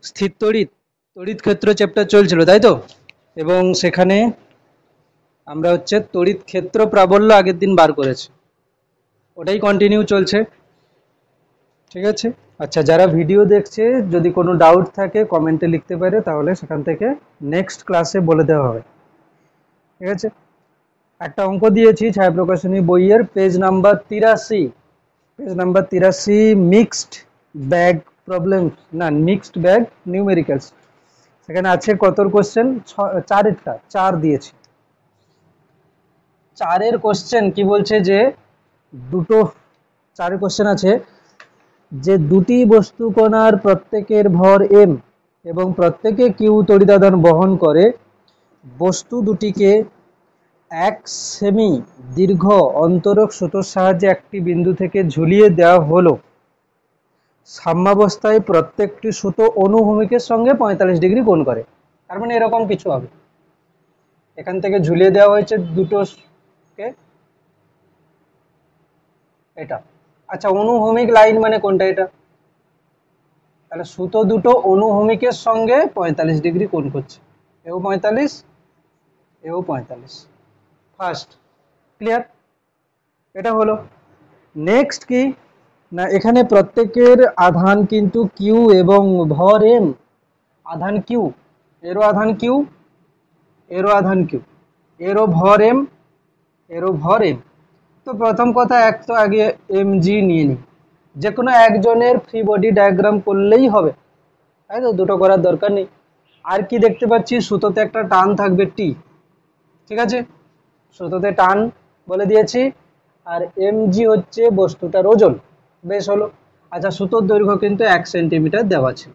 স্থির তড়িৎ তড়িৎ ক্ষেত্র চ্যাপ্টার চলছিল, তাই তো? এবং সেখানে আমরা হচ্ছে তড়িৎ ক্ষেত্র প্রাবল্য আগের দিন বার করেছি, ওটাই কন্টিনিউ চলছে। ঠিক আছে, আচ্ছা, যারা ভিডিও দেখছে যদি কোনো ডাউট থাকে কমেন্টে লিখতে পারে, তাহলে সেখান থেকে নেক্সট ক্লাসে বলে দেওয়া হবে। ঠিক আছে, একটা অঙ্ক দিয়েছি ছায়াপ্রকাশনী বইয়ের page number 83 mixed bag problem, না মিক্সড ব্যাগ নিউমেরিক্যালস। সেখানে আছে কতর কোশ্চেন? চারেরটা, চার দিয়েছি। চারের কোশ্চেন কি বলছে যে দুটো, চারের কোশ্চেন আছে যে দুটি বস্তু কণার প্রত্যেকের ভর এম এবং প্রত্যেকে কিউ তড়িদাদান বহন করে, বস্তু দুটিকে এক সেমি দীর্ঘ অন্তরক সুতোর সাহায্যে একটি বিন্দু থেকে ঝুলিয়ে দেওয়া হলো। সাম্যাবস্থায় প্রত্যেকটি সুতো অনুভূমিকের সঙ্গে 45 ডিগ্রি কোণ করে। তার মানে এরকম কিছু হবে, এখান থেকে ঝুলিয়ে দেওয়া হয়েছে দুটোকে, এটা। আচ্ছা, অনুভূমিক লাইন মানে কোনটা? এটা। তাহলে সুতো দুটো অনুভূমিকের সঙ্গে 45 ডিগ্রি কোণ করছে, এও 45, এও 45। ফার্স্ট ক্লিয়ার, এটা হলো। নেক্সট কি না, এখানে প্রত্যেকের আধান কিন্তু কিউ এবং ভর এম। আধান কিউ, এরও আধান কিউ, এরও আধান কিউ, এরও ভর এম, এরও ভর এম। তো প্রথম কথা, এক তো আগে এম জি নিয়ে নিই, যে কোনো একজনের ফ্রি বডি ডায়াগ্রাম করলেই হবে, তাই তো, দুটো করার দরকার নেই। আর কি দেখতে পাচ্ছি, সুতোতে একটা টান থাকবে টি। ঠিক আছে, সুতোতে টান বলে দিয়েছি, আর এম জি হচ্ছে বস্তুটার ওজন। বেশ হলো। আচ্ছা, সুতোর দৈর্ঘ্য কিন্তু 1 সেন্টিমিটার দেওয়া আছে।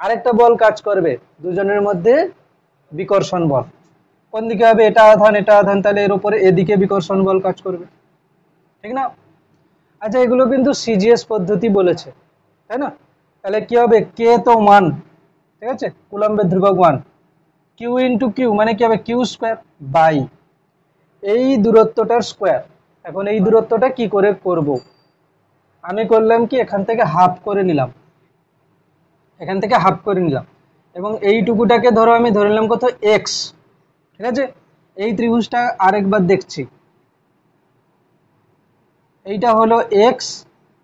আরেকটা বল কাজ করবে দুজনের মধ্যে, বিকর্ষণ বল। কোন দিকে হবে? এটা আধান, এটা আধান, তাহলে এর উপরে এদিকে বিকর্ষণ বল কাজ করবে, ঠিক না? আচ্ছা, এগুলো কিন্তু সিজিএস পদ্ধতি বলেছে, তাই না? তাহলে কি হবে? কে তো 1, ঠিক আছে, কুলম্বের ধ্রুবক 1, কিউ ইন্টু কিউ মানে কি হবে? কিউ স্কোয়ার বাই এই দূরত্বটার স্কোয়ার। এখন এই দূরত্বটা কি করে করব? আমি করলাম কি, এখান থেকে হাফ করে নিলাম, এখান থেকে হাফ করে নিলাম, এবং এইটুকুটাকে ধরো আমি ধরে নিলাম কত? এক্স। ঠিক আছে, এই ত্রিভুজটা আরেকবার দেখছি, এইটা হলো এক্স,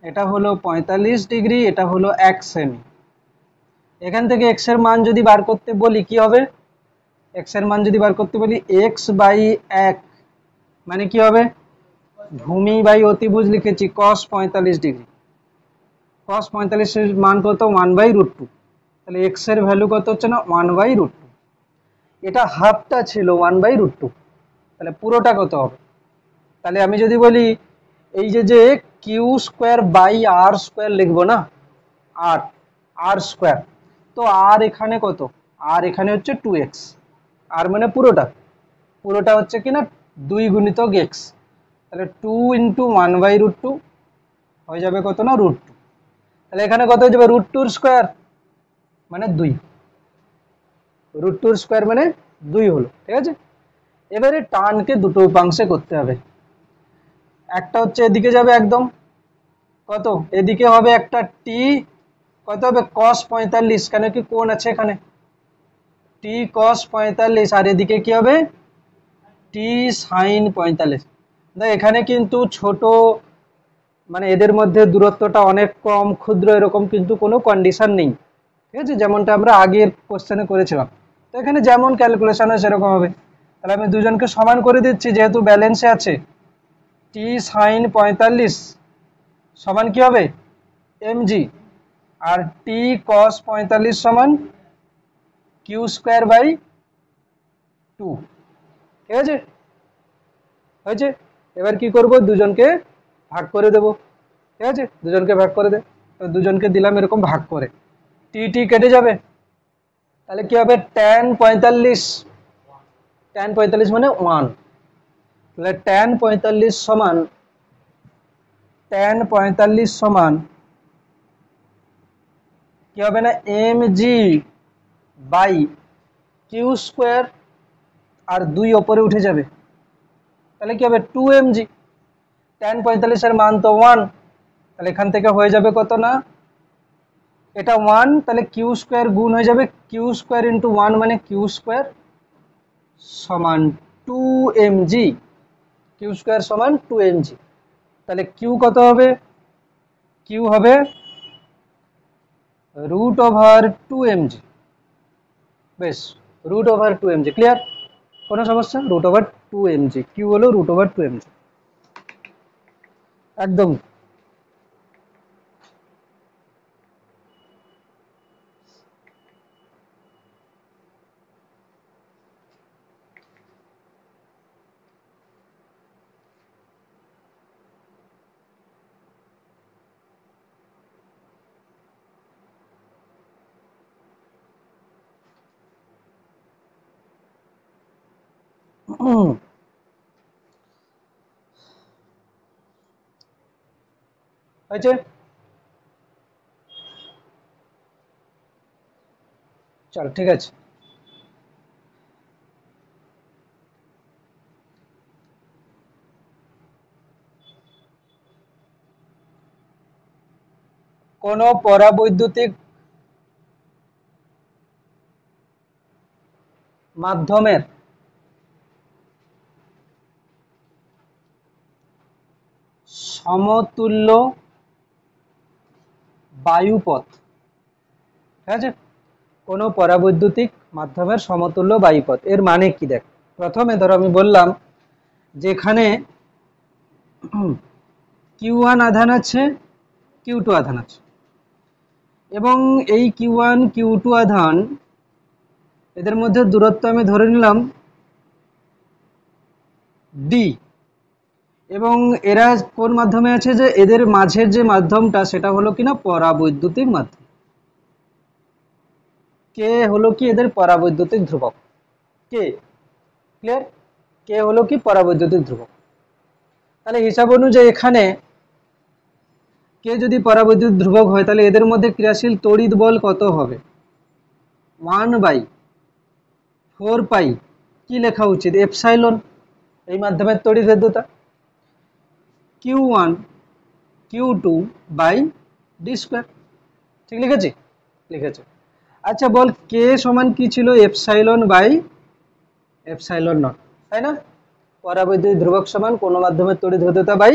এটা হলো 45 ডিগ্রি, এটা হলো 1 সেমি। এখান থেকে এক্স এর মান যদি বার করতে বলি কি হবে? এক্স এর মান যদি বার করতে বলি এক্স বাই 1 মানে কি হবে? ভূমি বাই অতিভুজ লিখেছি cos 45 ডিগ্রি, cos 45 এর মান কত? 1/√2। তাহলে এক্স এর ভ্যালু কত হচ্ছে না? 1/√2। এটা হাফটা ছিল 1/√2, তাহলে পুরোটা কত হবে? তাহলে আমি যদি বলি এই যে Q square by R square লিখবো না, আর আর স্কোয়ার, তো আর এখানে কত? আর এখানে হচ্ছে 2x, আর মানে পুরোটা, পুরোটা হচ্ছে কিনা 2 গুণিতক এক্স, তাহলে 2 ইন্টু 1/√2 হয়ে যাবে কত না? √2। তাহলে এখানে কত হয়ে যাবে? √2 স্কোয়ার মানে 2, √2 স্কোয়ার মানে 2 হলো। ঠিক আছে, এবারে টানকে দুটো উপাংশে করতে হবে। একটা হচ্ছে এদিকে যাবে একদম, কত? এদিকে হবে একটা টি, কত হবে? cos 45, কেন কি কোণ আছে এখানে, টি cos 45, আর এদিকে কি হবে? টি sin 45। দেখ এখানে কিন্তু ছোট, মানে এদের মধ্যে দূরত্বটা অনেক কম, ক্ষুদ্র, এরকম কিন্তু কোনো কন্ডিশন নেই। ঠিক আছে, যেমনটা আমরা আগের কোশ্চেনে করেছিলাম। তো এখানে যেমন ক্যালকুলেশন হয় সেরকম হবে। তাহলে আমি দুজনকে সমান করে দিচ্ছি, যেহেতু ব্যালেন্সে আছে। টি sin 45 সমান কি হবে? mg, আর টি cos 45 সমান কিউ স্কোয়ার বাই 2। ঠিক আছে, হয়েছে। এবার কি করব? দুজনকে ভাগ করে দেব। ঠিক আছে, দুজনকে ভাগ করে দে, তো দুজনকে দিলাম এরকম ভাগ করে, টি টি কেটে যাবে, তাহলে কি হবে? tan 45, tan 45 মানে 1, তাহলে tan 45 সমান, tan 45 সমান কি হবে না? mg বাই কিউ স্কোয়ার, আর 2 ওপরে উঠে যাবে, তাহলে কি হবে? 2mg। tan 45 এর মান তো 1, তাহলে এখান থেকে হয়ে যাবে কত না? এটা 1, তাহলে কিউ স্কোয়ার গুণ হয়ে যাবে কিউ স্কোয়ার ইন্টু 1 মানে কিউ স্কোয়ার সমান 2mg, কিউ স্কোয়ার সমান 2mg। তাহলে কিউ কত হবে? কিউ হবে √2mg। বেশ, √2mg ক্লিয়ার, কোনো সমস্যা? √2mg, কিউ হলো √2mg একদম। হয়েছে? চল ঠিক আছে। কোন পরাবৈদ্যুতিক মাধ্যমের সমতুল্য বায়ুপথ, ঠিক আছে? কোন পরাবৈদ্যুতিক মাধ্যমের সমতুল্য বায়ুপথ, এর মানে কি? দেখ, প্রথমে ধরো আমি বললাম যেখানে Q1 আধান আছে, Q2 আধান আছে, এবং এই Q1 Q2 আধান এদের মধ্যে দূরত্ব আমি ধরে নিলাম d, এবং এরা কোন মাধ্যমে আছে? যে এদের মাঝের যে মাধ্যমটা সেটা হলো কিনা পরাবৈদ্যুতিক মাধ্যম। কে হলো কি এদের পরাবৈদ্যুতিক ধ্রুবক, কে, ক্লিয়ার? কে হলো কি পরাবৈদ্যুতিক ধ্রুবক। তাহলে হিসাব অনুযায়ী এখানে কে যদি পরাবৈদ্যুতিক ধ্রুবক হয় তাহলে এদের মধ্যে ক্রিয়াশীল তড়িৎ বল কত হবে? 1/4 পাই কি লেখা উচিত? এপসাইলন, এই মাধ্যমের তড়িৎ ভেদ্যতা, Q1 Q2/d²। ঠিক লিখেছি? লিখেছে। আচ্ছা বল, কে সমান কি ছিল? এপসাইলন/এপসাইলন নট, তাই না? পরাবৈদ্যুতিক ধ্রুবক সমান কোন মাধ্যমের তড়িৎ ভেদ্যতা বাই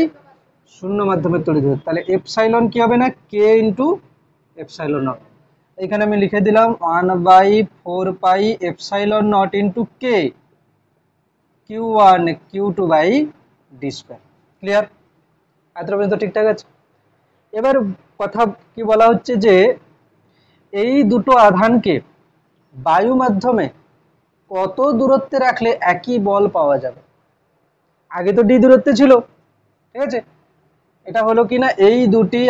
শূন্য মাধ্যমের তড়িৎ ভেদ্যতা। তাহলে এপসাইলন কি হবে না? কে ইন্টু এপসাইলন নট। এখানে আমি লিখে দিলাম 1/4 pi epsilon not into k Q1 Q2/d²। Clear? এত পর্যন্ত ঠিকঠাক আছে? এবার কথা কি বলা হচ্ছে যে এই দুটো আধানকে বায়ু মাধ্যমে কত দূরত্বে রাখলে একই বল পাওয়া যাবে? আগে তো d দূরত্বে ছিল, ঠিক আছে? এটা হলো কিনা এই দুটি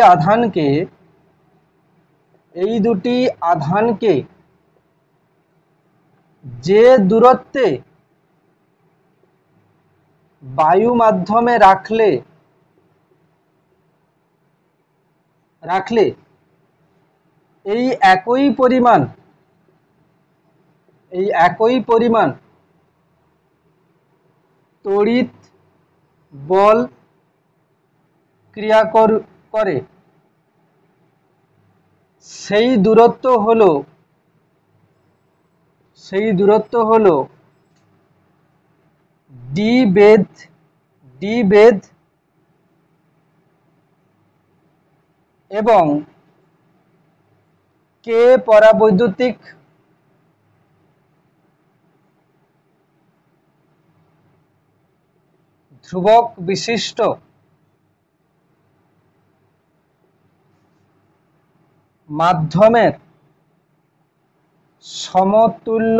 আধানকে যে দূরত্বে বায়ু মাধ্যমে রাখলে এই একই পরিমাণ তড়িৎ বল ক্রিয়া করে, সেই দূরত্ব হলো d বেধ এবং কে পরাবৈদ্যুতিক ধ্রুবক বিশিষ্ট মাধ্যমের সমতুল্য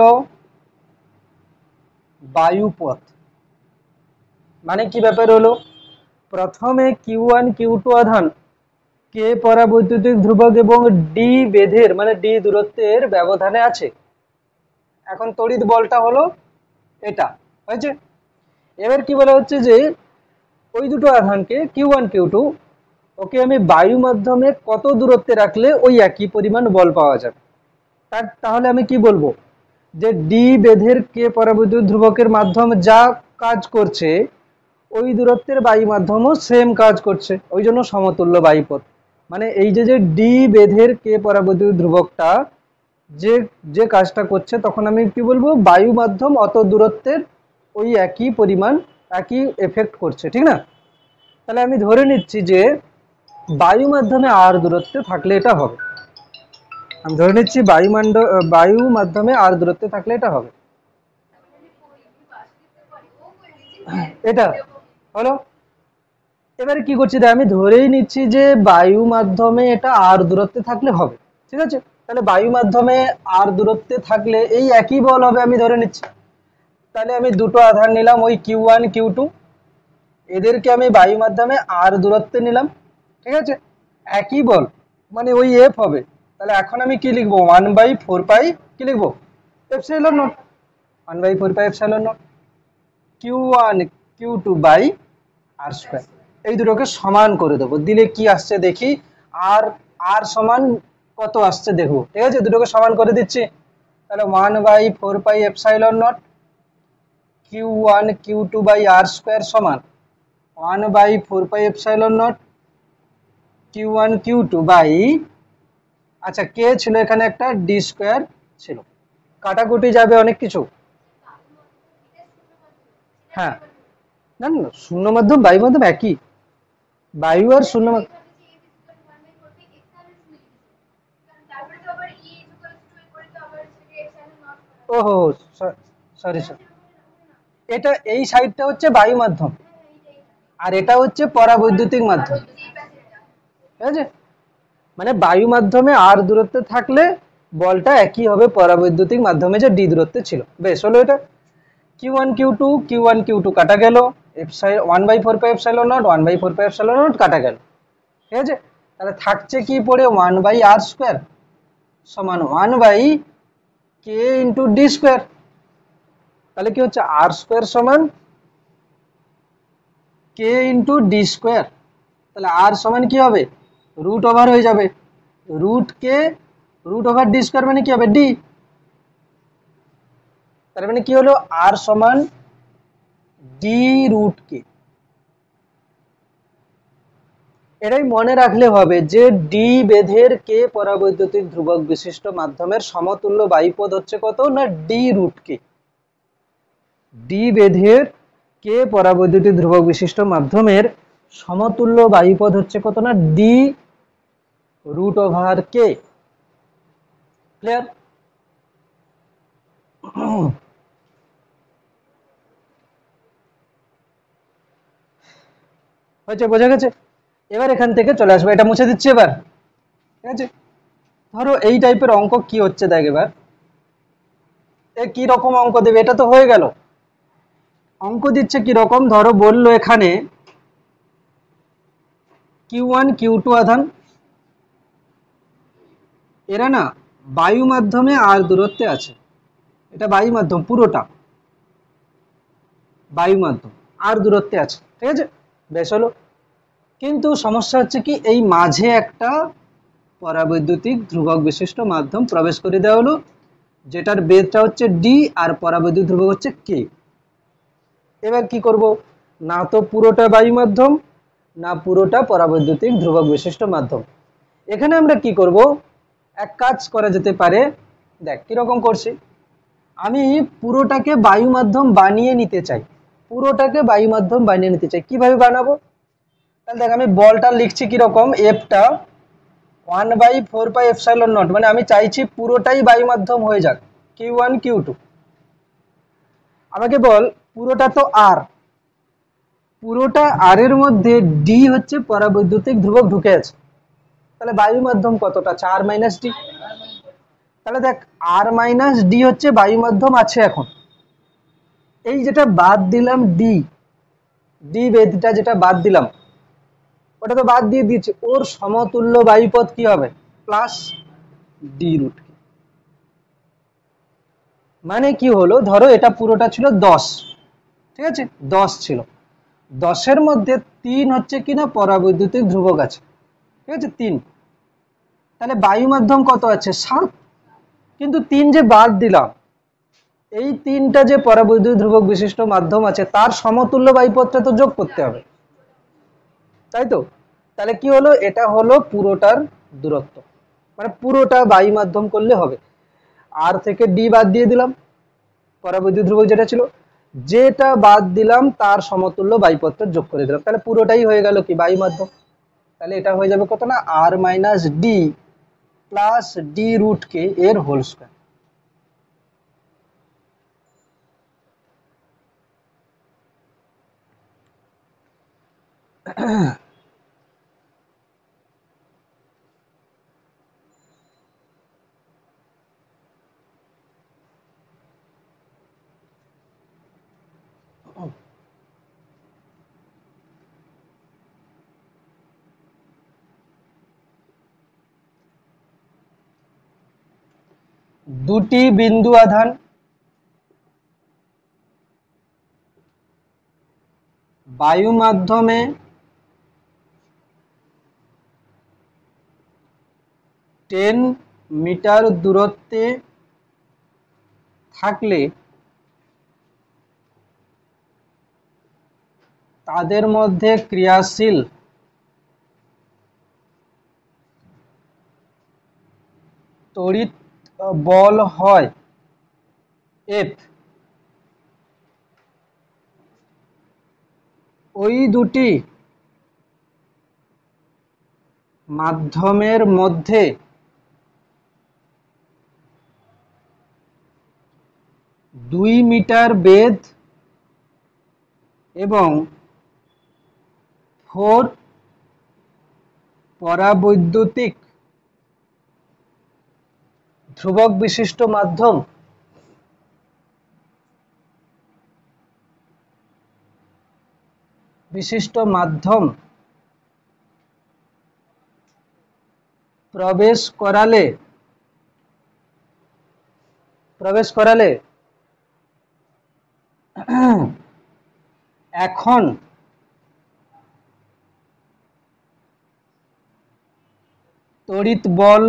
বায়ুপথ। মানে কি ব্যাপার হলো, প্রথমে Q1 Q2 আধান কে পরাবৈদ্যুতিক ধ্রুবক এবং ডি বেধের মানে ডি দূরত্বের ব্যবধানে আছে। এখন তড়িৎ বলটা হলো এটা, হয়েছে? এবার কি বলা হচ্ছে যে ওই দুটো আধানকে Q1 Q2 ওকে আমি বায়ু মাধ্যমে কত দূরত্বে রাখলে ওই একই পরিমাণ বল পাওয়া যাবে। তাহলে আমি কি বলবো? যে ডি বেধের কে পরাবৈদ্যুতিক ধ্রুবকের মাধ্যম যা কাজ করছে ওই দূরত্বের বায়ু মাধ্যমও সেম কাজ করছে, ওই জন্য সমতুল্য বায়ুপথ। মানে এই যে যে ডি বেধের কে পরাবৈদ্যুতিক ধ্রুবকটা যে যে কাজটা করছে, তখন আমি কি বলবো, বায়ু মাধ্যম অত দূরত্বের ওই একই পরিমাণ একই এফেক্ট করছে, ঠিক না? তাহলে আমি ধরে নিচ্ছি যে বায়ু মাধ্যমে আর দূরত্বে থাকলে এটা হবে। আমি ধরে নিচ্ছি বায়ু মাধ্যমে আর দূরত্বে থাকলে এটা হবে। এটা হলো। এবারে কি করছি, আমি ধরেই নিচ্ছি যে বায়ু মাধ্যমে এটা আর দূরত্বে থাকলে হবে, ঠিক আছে? তাহলে বায়ু মাধ্যমে আর দূরত্বে থাকলে এই একই বল হবে, আমি ধরে নিচ্ছি। তাহলে আমি দুটো আধান নিলাম, ওই Q1 Q2, এদেরকে আমি বায়ু মাধ্যমে আর দূরত্বে নিলাম, ঠিক আছে? একই বল, মানে ওই এফ হবে। তাহলে এখন আমি কি লিখবো, 1/4 পাই কি লিখবো, epsilon naught, 1/4 pi epsilon naught Q1 Q2 by R square. এই দুটোকে সমান করে দেবো, দিলে কি আসছে দেখি। আর আর সমান কত আসছে দেখবো, ঠিক আছে? দুটোকে সমান করে দিচ্ছি। তাহলে 1/4 pi epsilon naught Q1 Q2 by R square সমান 1/4 pi epsilon naught Q1 Q2 by, আচ্ছা কে ছিল এখানে, একটা ডি স্কোয়ার ছিল, কাটাকুটি যাবে অনেক কিছু। হ্যাঁ, না না, শূন্য মাধ্যম বায়ু মাধ্যম একই, বায়ু আর শূন্য মাধ্যম। ওহো, সরি সরি, এটা এই সাইডটা হচ্ছে বায়ু মাধ্যম আর এটা হচ্ছে পরাবৈদ্যুতিক মাধ্যম, ঠিক আছে? মানে বায়ু মাধ্যমে আর দূরত্বে থাকলে বলটা একই হবে পরাবৈদ্যুতিক মাধ্যমে যে ডি দূরত্বে ছিল। বেশ হলো এটা। Q1 Q2 কাটা গেল, epsilon 1/4 pi epsilon naught 1/4 pi epsilon not কাটা গেল, ঠিক আছে? তাহলে থাকছে কি পড়ে, 1/r স্কোয়ার সমান 1/k ইন্টু ডি স্কোয়ার। তাহলে কি হচ্ছে, আর স্কোয়ার সমান কে ইন্টু ডি স্কোয়ার। তাহলে আর সমান কি হবে, রুট ওভার হয়ে যাবে, রুট কে রুট ওভার ডি স্কোয়ার মানে কি হবে, ডি। তার মানে কি হলো, আর সমান ডি রুট কে। এটাই মনে রাখলে হবে যে ডি বেধের কে পরাবৈদ্যুতিক ধ্রুবক বিশিষ্ট মাধ্যমের সমতুল্য বায়ুপদ হচ্ছে কত না, ডি রুট কে। ডি বেধের কে পরাবৈদ্যুতিক ধ্রুবক বিশিষ্ট মাধ্যমের সমতুল্য বায়ুপদ হচ্ছে কত না, D root over K. Clear? হয়েছে, বোঝা গেছে? এবার এখান থেকে চলে আসবে, এটা মুছে দিচ্ছি এবার, ঠিক আছে? ধরো এই টাইপের অঙ্ক কি হচ্ছে দেখ এবার, এ কি রকম অঙ্ক দেবে, এটা তো হয়ে গেল। অঙ্ক দিচ্ছে কি রকম, ধরো বললো এখানে Q1 Q2 আধান, এরা না বায়ু মাধ্যমে আর দূরত্বে আছে, এটা বায়ু মাধ্যম পুরোটা বায়ু মাধ্যম আর দূরত্বে আছে, ঠিক আছে? বেশ হলো। কিন্তু সমস্যা হচ্ছে কি, এই মাঝে একটা পরাবৈদ্যুতিক ধ্রুবক বিশিষ্ট মাধ্যম প্রবেশ করে দেওয়া হলো, যেটার বেধটা হচ্ছে ডি আর পরাবৈদ্যুতিক ধ্রুবক হচ্ছে কে। এবার কি করব, না তো পুরোটা বায়ু মাধ্যম না পুরোটা পরাবৈদ্যুতিক ধ্রুবক বিশিষ্ট মাধ্যম। এখানে আমরা কি করব, এক কাজ করা যেতে পারে, দেখ কিরকম করছি, আমি পুরোটাকে বায়ু মাধ্যম বানিয়ে নিতে চাই, পুরোটাকে বায়ু মাধ্যম বানিয়ে নিতে চাই, কিভাবে বানাবো? তাহলে দেখ আমি বলটা লিখছি কিরকম, এফটা 1/4 পাই এপসাইলন নট, মানে আমি চাইছি পুরোটাই বায়ু মাধ্যম হয়ে যাক, Q1 Q2। আমাকে বল পুরোটা তো আর, পুরোটা আর এর মধ্যে ডি হচ্ছে পরাবৈদ্যুতিক ধ্রুবক ঢুকে আছে, তাহলে বায়ু মাধ্যম কতটা আছে, আর মাইনাস ডি। তাহলে দেখ আর মাইনাস ডি হচ্ছে বায়ু মাধ্যম আছে এখন। এই যেটা বাদ দিলাম ডি, ডি বেধটা যেটা বাদ দিলাম, ওটা তো বাদ দিয়ে দিয়েছি, ওর সমতুল্য বায়ুপথ কি হবে, প্লাস ডি রুট। মানে কি হলো, ধরো এটা পুরোটা ছিল 10, ঠিক আছে? 10 ছিল, 10-এর মধ্যে 3 হচ্ছে কিনা পরাবৈদ্যুতিক ধ্রুবক আছে, ঠিক আছে? 3, তাহলে বায়ু মাধ্যম কত আছে, 7। কিন্তু 3 যে বাদ দিলাম, এই 3টা যে পরাবৈদ্যুতিক ধ্রুবক বিশিষ্ট মাধ্যম আছে তার সমতুল্য বায়ুপথটা তো যোগ করতে হবে, তাই তো? তাহলে কি হলো, এটা হলো পুরোটার দূরত্ব, মানে পুরোটা বায়ু মাধ্যম করলে হবে। আর থেকে ডি বাদ দিয়ে দিলাম, পরাবৈদ্যুতিক ধ্রুবক যেটা ছিল, যেটা বাদ দিলাম তার সমতুল্য বায়ুপত্রের যোগ করে দিলাম, তাহলে পুরোটাই হয়ে গেল কি বায়ু মাধ্যম। তাহলে এটা হয়ে যাবে কত না, আর minus D plus D root কে এর হোল স্কয়ার। দুটি বিন্দু আধান বায়ু মাধ্যমে 10 মিটার দূরত্বে থাকলে তাদের মধ্যে ক্রিয়াশীল তড়িৎ বল হয় এফ। ওই দুটি মাধ্যমের মধ্যে 2 মিটার বেধ এবং 4 পরাবৈদ্যুতিক ধ্রুবক বিশিষ্ট মাধ্যম প্রবেশ করালে এখন তড়িৎ বল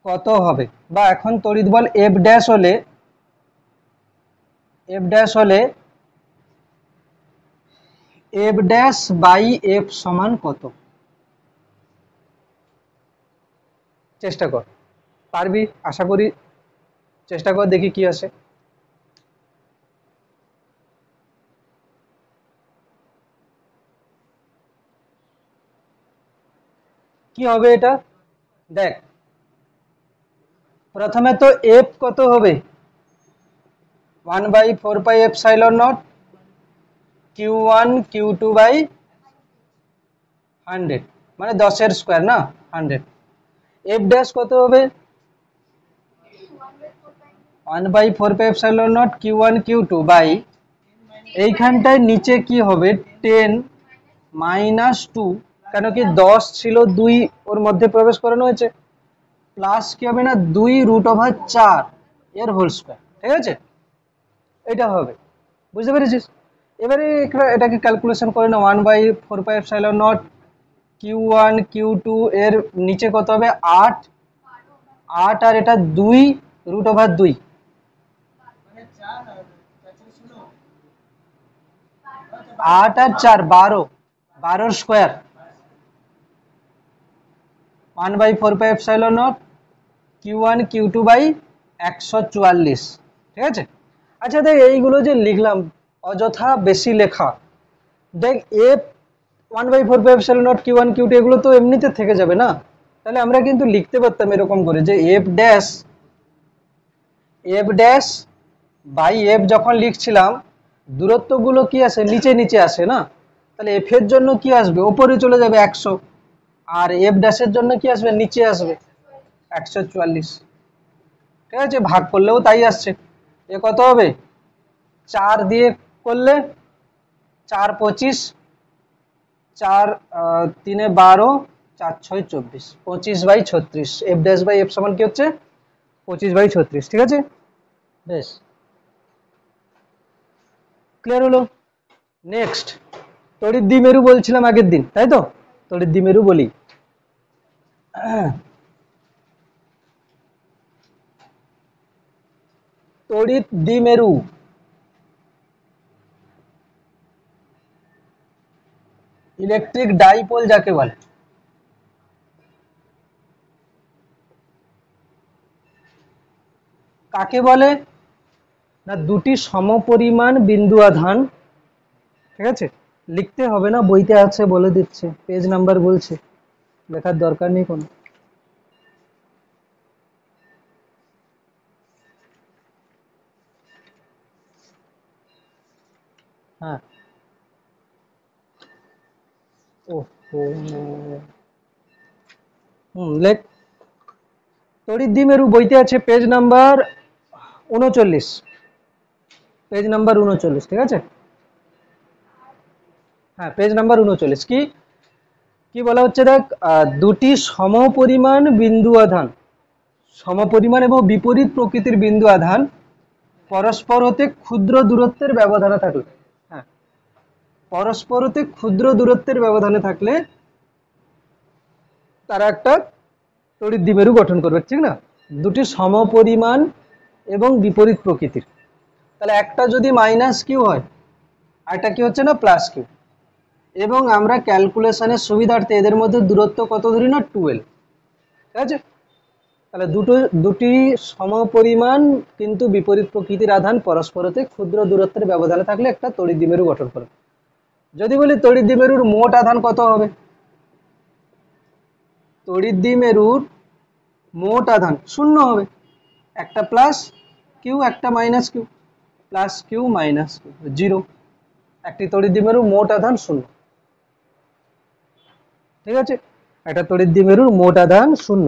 কত হবে, বা এখন তড়িৎ বল এফ ড্যাশ হলে এফ ড্যাশ বাই এফ সমান কত। চেষ্টা কর, পারবি আশা করি, চেষ্টা কর দেখি কি আসে। কি হবে এটা দেখ, প্রথমে তো এফ কত হবে, 1/4πε0 Q1 Q2 বাই 100, মানে 10 স্কয়ার না 100। এফ ড্যাশ কত হবে, 1/4πε0 Q1 Q2 বাই, এইখানটায় নিচে কি হবে 10 মাইনাস 2, কেন কি 10 ছিল 2 ওর মধ্যে প্রবেশ করানো হয়েছে, প্লাস কি হবে না 2√4 এর হোল স্কয়ার, ঠিক আছে, এটা হবে, বুঝতে পেরেছিস। এবারে এটাকে ক্যালকুলেশন করে না, 1/4πε0 Q1 Q2 এর নিচে কত হবে 8, আর এটা 2√2, 8 আর 4 12, 12 স্কয়ার 1/4πε0 Q1 Q2 বাই 144, ঠিক আছে। আচ্ছা দেখ, এইগুলো যে লিখলাম অযথা বেশি লেখা, দেখ এফ 1/4πε0 Q1 Q2 এগুলো তো এমনিতে থেকে যাবে না, তাহলে আমরা কিন্তু লিখতে পারতাম এরকম করে যে এফ ড্যাশ বাই এফ যখন লিখছিলাম দূরত্বগুলো কি আসে নিচে নিচে আসে না, তাহলে এফ এর জন্য কি আসবে উপরে চলে যাবে 100, আর এফ ড্যাশের জন্য কি আসবে নিচে আসবে 144, ঠিক আছে, ভাগ করলেও তাই আসছে। এ কত হবে 4 দিয়ে করলে 4 25, 4 3 12, 4 6 24, 25/36, এফ ড্যাশ বাই এফ সমান কি হচ্ছে 25/36, ঠিক আছে, বেশ ক্লিয়ার হলো। নেক্সট তড়িৎ দ্বিমেরু বলছিলাম আগের দিন, তাই তো, তড়িৎ দ্বিমেরু বলি। তড়িৎ দ্বিমেরু ইলেকট্রিক ডাইপোল যাকে বলে, কাকে বলে না দুটি সমপরিমাণ বিন্দু আধান, ঠিক আছে, লিখতে হবে না, বইতে আছে বলে দিচ্ছে, পেজ নাম্বার বলছে, লেখার দরকার নেই কোনো। হ্যাঁ, ওহো, লেখ। তড়িৎ দ্বিমেরু বইতে আছে পেজ নাম্বার 39, পেজ নাম্বার 39, ঠিক আছে, হ্যাঁ পেজ নাম্বার 39। কি কি বলা হচ্ছে দেখ, দুটি সমপরিমাণ বিন্দু আধান, সমপরিমাণ এবং বিপরীত প্রকৃতির বিন্দু আধান পরস্পর হতে ক্ষুদ্র দূরত্বের ব্যবধানে থাকলে, হ্যাঁ পরস্পর হতে ক্ষুদ্র দূরত্বের ব্যবধানে থাকলে তারা একটা তড়িৎ দ্বিমেরু গঠন করবে, ঠিক না, দুটি সমপরিমাণ এবং বিপরীত প্রকৃতির, তাহলে একটা যদি মাইনাস কিউ হয় আর একটা কি হচ্ছে না প্লাস কিউ, এবং আমরা ক্যালকুলেশনের সুবিধার্থে এদের মধ্যে দূরত্ব কত ধরি না 12, ঠিক আছে, তাহলে দুটি সমপরিমাণ কিন্তু বিপরীত প্রকৃতির আধান পরস্পরতে ক্ষুদ্র দূরত্বের ব্যবধানে থাকলে একটা তড়িৎ দ্বিমেরু গঠন করে। যদি বলি তড়িৎ দ্বিমেরুর মোট আধান কত হবে, তড়িৎ দ্বিমেরুর মোট আধান শূন্য হবে, একটা প্লাস কিউ একটা minus Q, plus Q minus Q, zero, একটি তড়িৎ দ্বিমেরুর মোট আধান শূন্য, ঠিক আছে, একটা তড়িৎ দ্বিমেরুর মোট আধান শূন্য।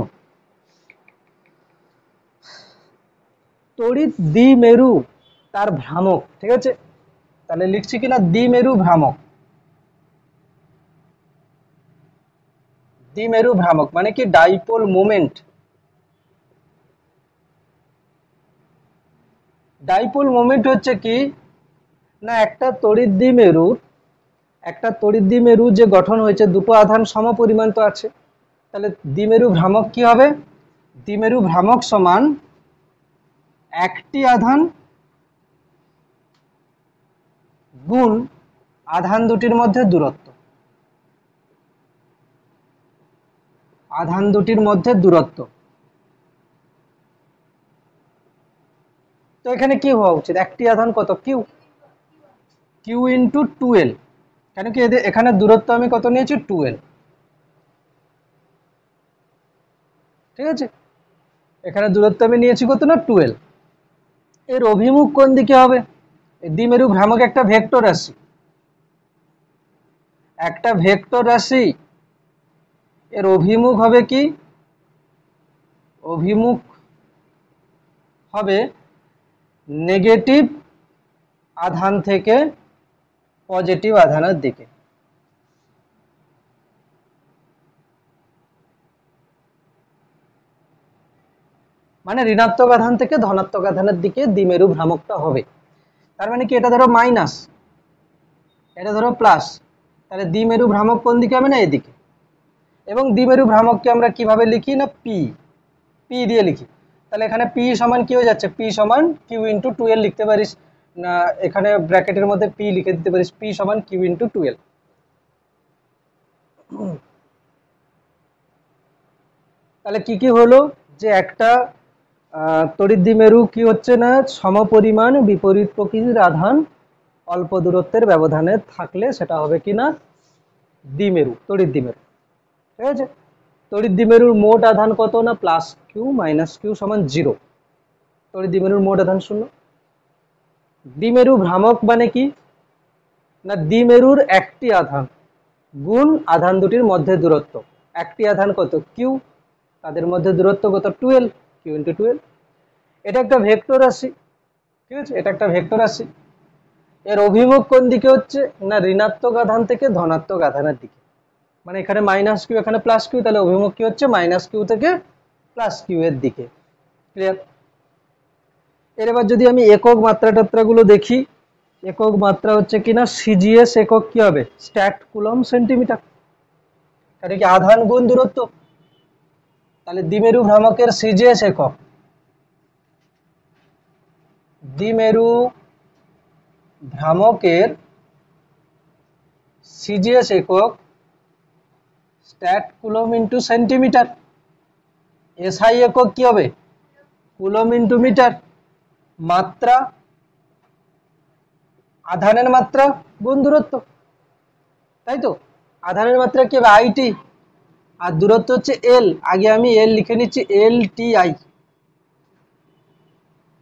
তড়িৎ দ্বিমেরু তার ভ্রামক, ঠিক আছে, তাহলে লিখছি কিনা দ্বিমেরু ভ্রামক, দ্বিমেরু ভ্রামক মানে কি ডাইপোল মোমেন্ট, ডাইপোল মোমেন্ট হচ্ছে কি না একটা তড়িৎ দ্বিমেরু যে গঠন হয়েছে দুটো আধান সমপরিমাণ তো আছে, তাহলে দ্বিমেরু ভ্রামক কি হবে, দ্বিমেরু ভ্রামক সমান একটি আধান গুণ আধান দুটির মধ্যে দূরত্ব, আধান দুটির মধ্যে দূরত্ব। তো এখানে কি হওয়া উচিত, একটি আধান কত কিউ, কিউ ইন্টু 12, কেন কি এদের এখানে দূরত্ব আমি কত নিয়েছি 12, ঠিক আছে, এখানে দূরত্ব আমি নিয়েছি কত না 12, এর অভিমুখ কোন দিকে হবে, দ্বিমেরু ভ্রামক একটা ভেক্টর রাশি, একটা ভেক্টর রাশি, এর অভিমুখ হবে কি, অভিমুখ হবে নেগেটিভ আধান থেকে পজিটিভ আধানের দিকে, মানে ঋণাত্মক আধান থেকে ধনাত্মক আধানের দিকে দ্বিমেরু ভ্রামকটা হবে। তার মানে কি এটা ধরো মাইনাস, এটা ধরো প্লাস, তাহলে দ্বিমেরু ভ্রামক কোন দিকে হবে না এদিকে, এবং দ্বিমেরু ভ্রামককে আমরা কিভাবে লিখি না পি, পি দিয়ে লিখি, তাহলে এখানে পি সমান কি হয়ে যাচ্ছে, পি সমান কিউ ইন্টু 12 লিখতে পারিস না, এখানে ব্র্যাকেটের মধ্যে পি লিখে দিতে পারিস, পি সমান কিউ ইন্টু 12। তাহলে কি কি হলো, যে একটা তড়িৎ দ্বিমেরু কি হচ্ছে না সমপরিমাণ বিপরীত প্রকৃতির আধান অল্প দূরত্বের ব্যবধানে থাকলে সেটা হবে কি না দ্বিমেরু, তড়িৎ দ্বিমেরু, ঠিক আছে, তড়িৎ দ্বিমেরুর মোট আধান কত না প্লাস কিউ মাইনাস কিউ সমান 0, তড়িৎ দ্বিমেরুর মোট আধান শূন্য। দ্বিমেরু ভ্রামক মানে কি না দ্বিমেরুর একটি আধান গুণ আধান দুটির মধ্যে দূরত্ব, একটি আধান কত কিউ, তাদের মধ্যে দূরত্ব কত 12, কিউ ইন্টু 12, এটা একটা ভেক্টর রাশি, ঠিক আছে, এটা একটা ভেক্টর রাশি, এর অভিমুখ কোন দিকে হচ্ছে না ঋণাত্মক আধান থেকে ধনাত্মক আধানের দিকে, মানে এখানে মাইনাস কিউ এখানে প্লাস কিউ, তাহলে অভিমুখ কি হচ্ছে মাইনাস কিউ থেকে প্লাস কিউ এর দিকে, ক্লিয়ার। এর এবার যদি আমি একক মাত্রা টাত্রাগুলো দেখি, একক মাত্রা হচ্ছে কিনা সিজিএস, একক কি হবে স্ট্যাট কুলম সেন্টিমিটার, এটা কি আধান গুণ দূরত্ব, তাহলে দ্বিমেরু ভ্রামকের সিজিএস একক, দ্বিমেরু ভ্রামকের সিজিএস একক, stat coulomb into centimetre, SI একক কি হবে কুলম ইন্টু মিটার, মাত্রা আধানের মাত্রা গুণ দূরত্ব, তাই তো। আধানের মাত্রা কি হবে আইটি, আর দূরত্ব হচ্ছে এল, আগে আমি এল লিখে নিচ্ছি, এল টি আই,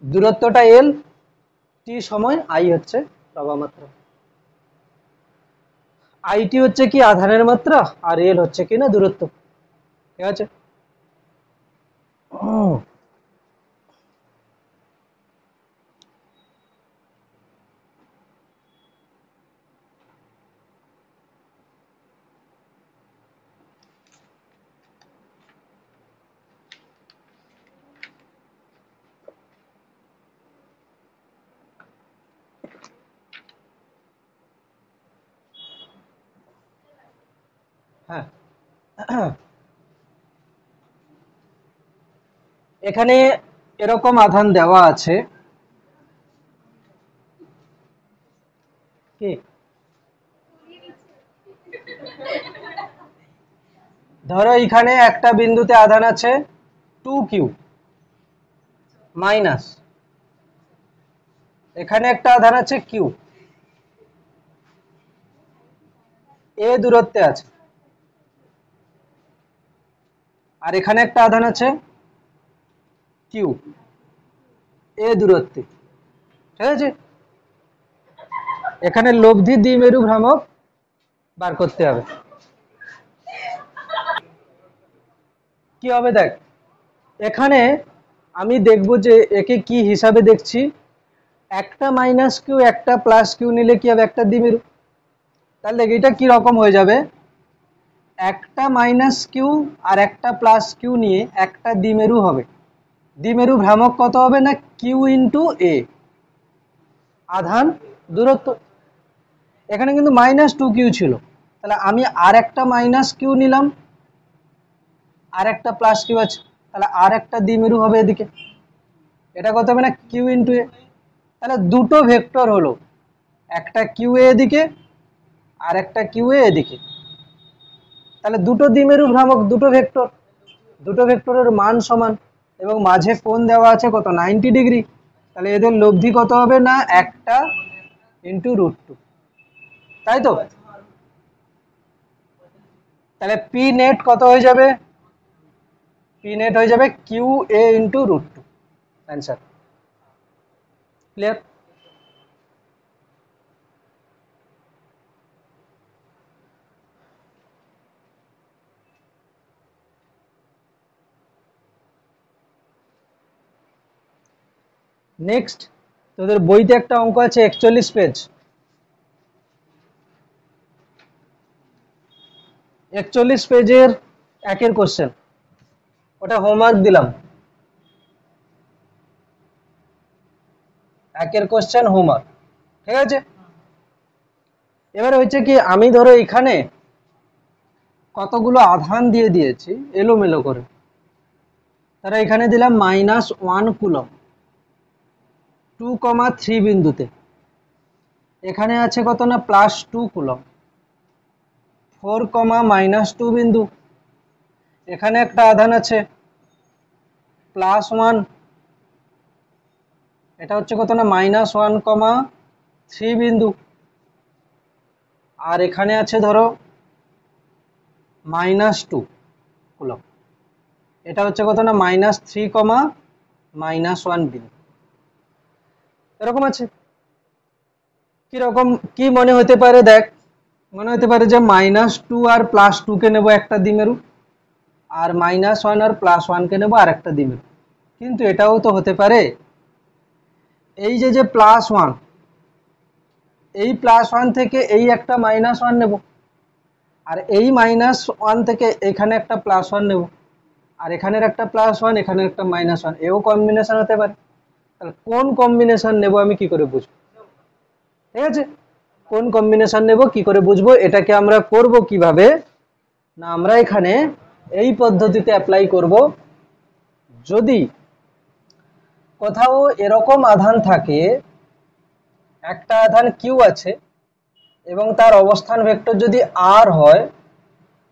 দূরত্বটা এল, টি সময়, আই হচ্ছে প্রবাহ মাত্রা। আইটি হচ্ছে কি আধানের মাত্রা, আর এল হচ্ছে কি না দূরত্ব, ঠিক আছে। হ্যাঁ, এখানে এরকম আধান দেওয়া আছে, কি ধরো এখানে একটা বিন্দুতে আধান আছে 2q মাইনাস, এখানে একটা আধান আছে q, এ দূরত্বে আছে, আর এখানে একটা আধান আছে q, এ দূরত্বে, ঠিক আছে। এখানে লব্ধি দ্বিমেরু ভ্রামক বার করতে হবে। কি হবে দেখ, এখানে আমি দেখব যে একে কি হিসাবে দেখছি, একটা মাইনাস কিউ একটা প্লাস কিউ নিলে কি হবে একটা দ্বিমেরু, তাহলে এটা কি রকম হয়ে যাবে, একটা মাইনাস কিউ আর একটা প্লাস কিউ নিয়ে একটা দ্বিমেরু হবে। দ্বিমেরু ভ্রামক কত হবে না কিউ ইন্টু এ, আধান দূরত্ব। এখানে কিন্তু -2q ছিল, তাহলে আমি আর একটা মাইনাস কিউ নিলাম, আর একটা প্লাস কিউ আছে, তাহলে আর একটা দ্বিমেরু হবে এদিকে, এটা কত হবে না কিউ ইন্টু এ। তাহলে দুটো ভেক্টর হলো, একটা কিউ এ এদিকে আর একটা কিউ এ এদিকে, তাহলে দুটো দ্বিমেরু ভ্রামক, দুটো ভেক্টর, দুটো ভেক্টরের মান সমান, এবং মাঝে কোণ দেওয়া আছে কত 90 ডিগ্রি, তাহলে এদের লব্ধি কত হবে না একটা ইন্টু √2, তাই তো। তাহলে পি নেট কত হয়ে যাবে, পি নেট হয়ে যাবে কিউ এ ইন্টু √2, অ্যান্সার ক্লিয়ার। নেক্সট তোদের বইতে একটা অঙ্ক আছে 41 পেজ, 41 পেজের একের কোশ্চেন, ওটা হোমওয়ার্ক দিলাম, একের কোশ্চেন হোমওয়ার্ক, ঠিক আছে। এবারে হচ্ছে কি আমি ধরো এখানে কতগুলো আধান দিয়ে দিয়েছি এলোমেলো করে, তারা এখানে দিলাম -1 কুলম 2,3 বিন্দুতে, এখানে আছে কত না +2 কুলম 4, -2 বিন্দু, এখানে একটা আধান আছে +1, এটা হচ্ছে কত না -1,3 বিন্দু, আর এখানে আছে ধরো -2 কুলম, এটা হচ্ছে কত না -3, -1 বিন্দু, এরকম আছে। কিরকম কি মনে হতে পারে দেখ, মনে হতে পারে যে -2 আর +2 কে নেব একটা দ্বিমেরু, আর -1 আর +1 কে নেব আর একটা দ্বিমেরু, কিন্তু এটাও তো হতে পারে এই যে +1, এই +1 থেকে এই একটা -1 নেব, আর এই -1 থেকে এখানে একটা +1 নেব, আর এখানের একটা +1 এখানে একটা -1, এও কম্বিনেশন হতে পারে। তাহলে কোন কম্বিনেশন নেব আমি কি করে বুঝবো, ঠিক আছে। কোন কম্বিনেশন নেব কি করে বুঝবো, এটাকে আমরা করব কিভাবে না, আমরা এখানে এই পদ্ধতিতে অ্যাপ্লাই করব, যদি কোথাও এরকম আধান থাকে, একটা আধান কিউ আছে, এবং তার অবস্থান ভেক্টর যদি আর হয়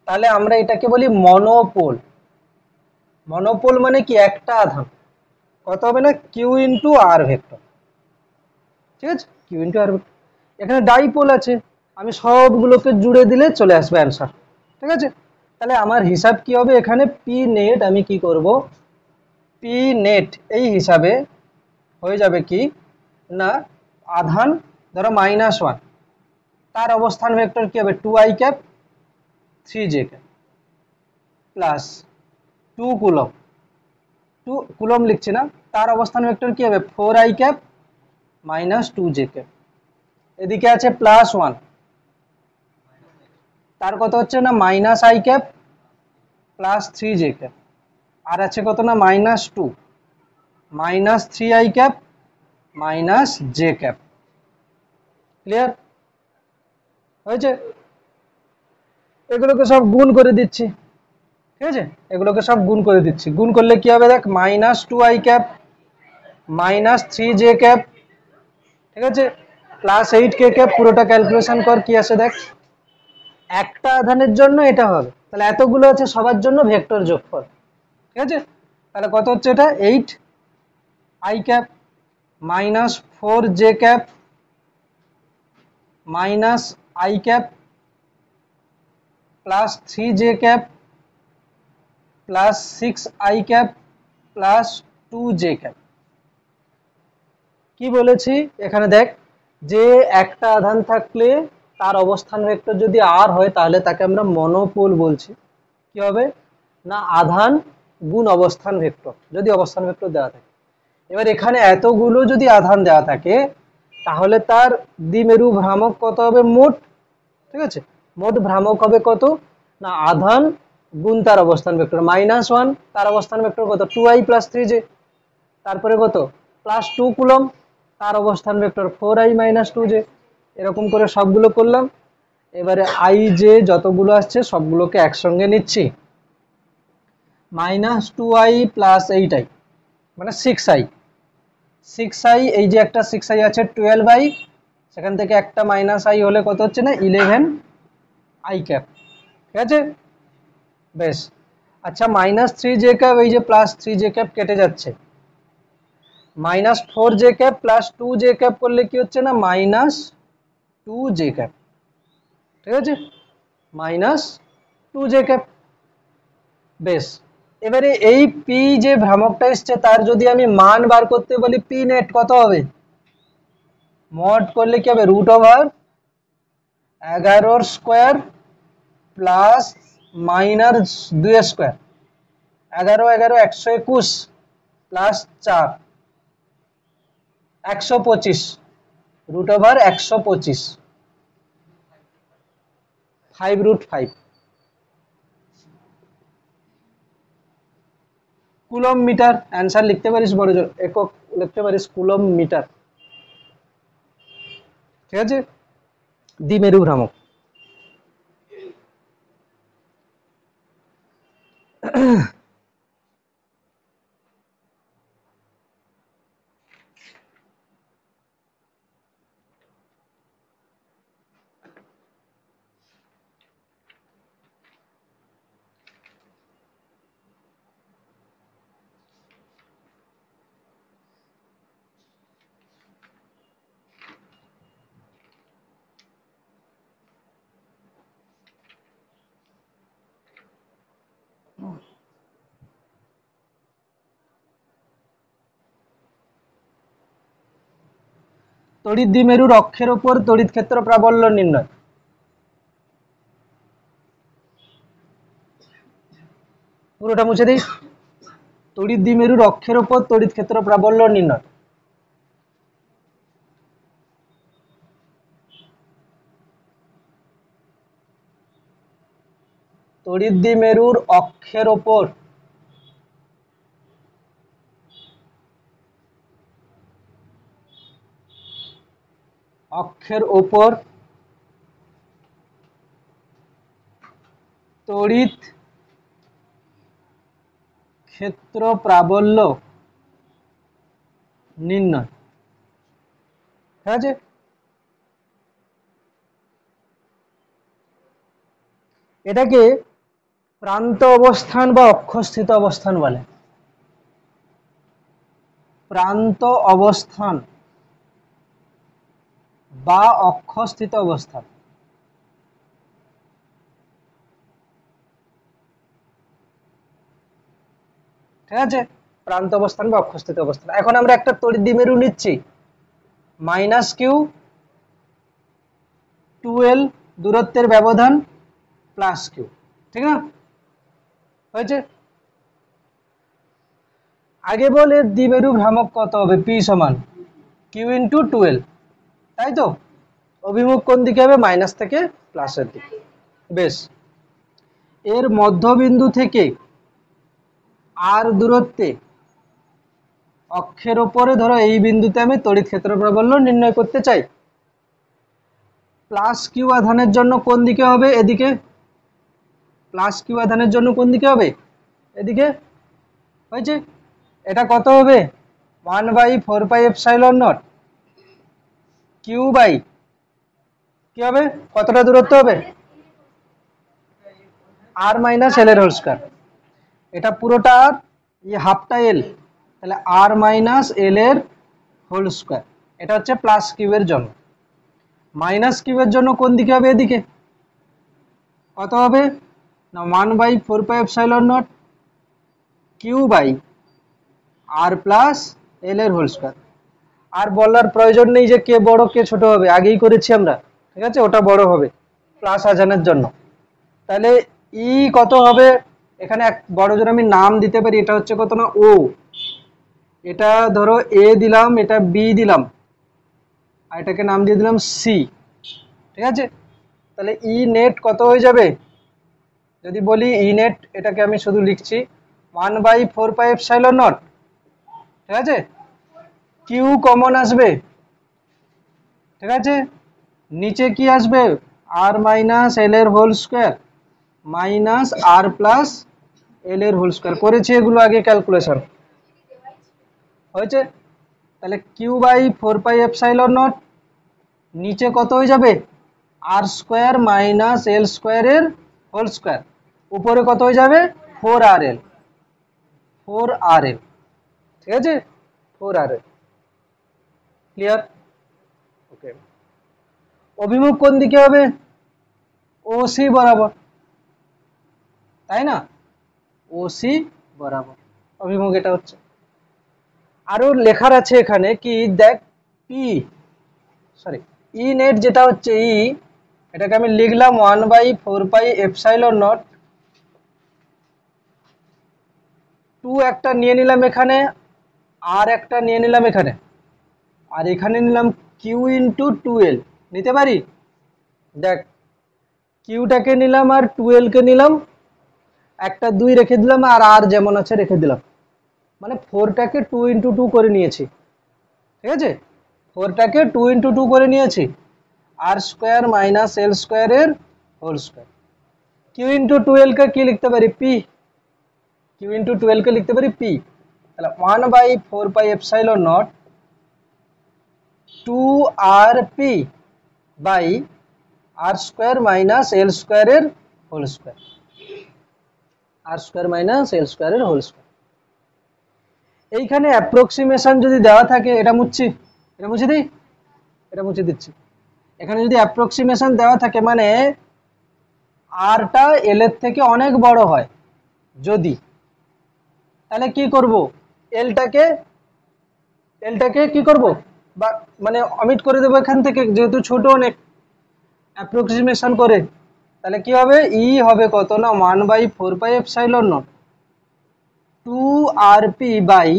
তাহলে আমরা এটাকে বলি মনোপোল। মনোপোল মানে কি, একটা আধান কত হবে না কিউ ইন্টু আর ভেক্টর, ঠিক আছে, কিউ ইন্টু আর ভেক্টর। এখানে ডাইপোল আছে, আমি সবগুলোকে জুড়ে দিলে চলে আসবে অ্যান্সার, ঠিক আছে। তাহলে আমার হিসাব কি হবে, এখানে পি নেট আমি কি করব, পি নেট এই হিসাবে হয়ে যাবে কি না, আধান ধরো -1, তার অবস্থান ভেক্টর কি হবে 2i cap 3j cap plus 2 coulomb, 2 coulomb লিখছি না, তার অবস্থান ভেক্টর কি হবে 4i ক্যাপ -2j ক্যাপ। এদিকে আছে +1, তার কত হচ্ছে না -i ক্যাপ +3j ক্যাপ, আর আছে কত না -2, -3i cap -j cap. Clear হয়েছে? এগুলোকে সব গুণ করে দিচ্ছি, ঠিক আছে, এগুলোকে সব গুণ করে দিচ্ছি। গুণ করলে কি হবে দেখ, -2i ক্যাপ -3j ক্যাপ, ঠিক আছে, +8k ক্যাপ, পুরোটা ক্যালকুলেশন কর কি আসে দেখ। একটা আধানের জন্য এটা হবে, তাহলে এতগুলো আছে সবার জন্য ভেক্টর যোগফল, ঠিক আছে। তাহলে কত হচ্ছে এটা 8i cap -4j cap -i cap +3j cap +6i cap +2j cap. কি বলেছি এখানে দেখ, যে একটা আধান থাকলে তার অবস্থান ভেক্টর যদি আর হয় তাহলে তাকে আমরা মনোপোল বলছি। কি হবে না, আধান গুণ অবস্থান ভেক্টর, যদি অবস্থান ভেক্টর দেওয়া থাকে। এবার এখানে এতগুলো যদি আধান দেওয়া থাকে তাহলে তার দ্বিমেরু ভ্রামক কত হবে মোট, ঠিক আছে, মোট ভ্রামক হবে কত না, আধান গুণ তার অবস্থান ভেক্টর -1, তার অবস্থান ভেক্টর কত 2i + 3j, তারপরে কত +2 কুলম, তার অবস্থান ভেক্টর 4i - 2j। এরকম করে সবগুলো করলাম। এবারে i j যতগুলো আসছে সবগুলোকে একসঙ্গে নিচ্ছি, -2i + 8i মানে 6i, 6i, এই যে একটা 6i আছে 12i, সেখান থেকে একটা -i হলে কত হচ্ছে না 11i ক্যাপ, ঠিক আছে, বেশ। আচ্ছা -3j ক্যাপ, এই যে +3j ক্যাপ কেটে যাচ্ছে, -4j ক্যাপ +2j ক্যাপ করলে কি হচ্ছে না -2j ক্যাপ, ঠিক আছে, -2j ক্যাপ, বেশ। এবারে এই পি যে ভ্রামকটা এসছে তার যদি আমি মান বার করতে বলি, পি নেট কত হবে, মড করলে কি হবে √11 plus -2 square, 11 11 121 plus 4 125, √125, 5√5 coulomb metre. Answer লিখতে পারিস বড় জোর, একক লিখতে পারিস কুলম মিটার, ঠিক আছে, দ্বিমেরু ভ্রামক। তড়িৎ দ্বিমেরুর অক্ষের উপর তড়িৎ ক্ষেত্র প্রাবল্য নির্ণয়। পুরোটা মুছে দিই, তড়িৎ দ্বিমেরুর অক্ষের উপর তড়িৎ ক্ষেত্র প্রাবল্য নির্ণয়। তড়িৎ দ্বিমেরুর অক্ষের উপর তড়িৎ ক্ষেত্র প্রাবল্য নির্ণয়, ঠিক আছে। এটাকে প্রান্ত অবস্থান বা অক্ষস্থিত অবস্থান বলে। প্রান্ত অবস্থান বা অক্ষস্থিত অবস্থান। ঠিক আছে, প্রান্ত অবস্থান বা অক্ষস্থিত অবস্থান। এখন আমরা একটা তড়িৎ দ্বিমেরু নিচ্ছি, -q 2l দূরত্বের ব্যবধান +q, ঠিক না? হয়েছে। আগে বলে দ্বিমেরু ভ্রামক কত হবে, p সমান q × 2l, তাই তো? অভিমুখ কোন দিকে হবে, মাইনাস থেকে প্লাসের দিকে। বেশ, এর মধ্যবিন্দু থেকে আর দূরত্বে অক্ষের উপরে ধরো এই বিন্দুতে আমি তড়িৎ ক্ষেত্র প্রাবল্য নির্ণয় করতে চাই। +q আধানের জন্য কোন দিকে হবে, এদিকে। +q আধানের জন্য কোন দিকে হবে, এদিকে। হয়েছে। এটা কত হবে, 1/4πε0 q বাই কি হবে, কতটা দূরত্ব হবে, r - l এর হোল স্কয়ার। এটা পুরোটা হাফটা l, তাহলে r - l এর হোল স্কয়ার। এটা হচ্ছে +q এর জন্য। -q এর জন্য কোন দিকে হবে, এদিকে। কত হবে না, 1/4πε0 q বাই r + l এর হোল স্কয়ার। আর বলার প্রয়োজন নেই যে কে বড় কে ছোট হবে, আগেই করেছি আমরা। ঠিক আছে, ওটা বড় হবে প্লাস আধানের জন্য। তাহলে ই কত হবে, এখানে এক বড় জোর আমি নাম দিতে পারি, এটা হচ্ছে কত না, ও। এটা ধরো এ দিলাম, এটা বি দিলাম, আর এটাকে নাম দিয়ে দিলাম সি। ঠিক আছে, তাহলে ই নেট কত হয়ে যাবে, যদি বলি ই নেট, এটাকে আমি শুধু লিখছি 1/4πε0। ঠিক আছে, কিউ কমন আসবে। ঠিক আছে, নিচে কি আসবে, r - l এর whole square minus r + l এর হোল স্কয়ার। করেছি এগুলো আগে ক্যালকুলেশন, হয়েছে। তাহলে q/4πε0 নিচে কত হয়ে যাবে, r² - l² এর হোল স্কয়ার, উপরে কত হয়ে যাবে, 4rl। 4rl, ঠিক আছে, 4rl। ক্লিয়ার? ওকে। অভিমুখ কোন দিকে হবে, ওসি বরাবর, তাই না? ওসি বরাবর অভিমুখ এটা হচ্ছে। আরো লেখার আছে এখানে কি, দেখ পি সরি ই নেট যেটা হচ্ছে ই, এটাকে আমি লিখলাম 1/4πε0। 2 একটা নিয়ে নিলাম এখানে, আর একটা নিয়ে নিলাম এখানে, আর এখানে নিলাম q × 2l। নিতে পারি, দেখ কিউটাকে নিলাম আর 2l কে নিলাম, একটা 2 রেখে দিলাম, আর আর যেমন আছে রেখে দিলাম, মানে 4টাকে 2 × 2 করে নিয়েছি। ঠিক আছে, 4টাকে 2 × 2 করে নিয়েছি, r² - l² এর হোল স্কয়ার। q × 2l কে কি লিখতে পারি, p। q × 2l কে লিখতে পারি p। তাহলে 1/4πε0 2rp বাই r² - l² এর হোল স্কয়ার। r² - l² এর হোল স্কয়ার। এইখানে অ্যাপ্রক্সিমেশন যদি দেওয়া থাকে, এটা মুছছি, এটা মুছে দিই, এটা মুছে দিচ্ছি। এখানে যদি অ্যাপ্রক্সিমেশন দেওয়া থাকে, মানে আরটা এল এর থেকে অনেক বড় হয় যদি, তাহলে কি করব, এলটাকে কি করব, বা মানে অমিট করে দেবো এখান থেকে, যেহেতু ছোট অনেক অ্যাপ্রক্সিমেশন করে। তাহলে কি হবে, ই হবে কত না, 1/4πε0 2rp বাই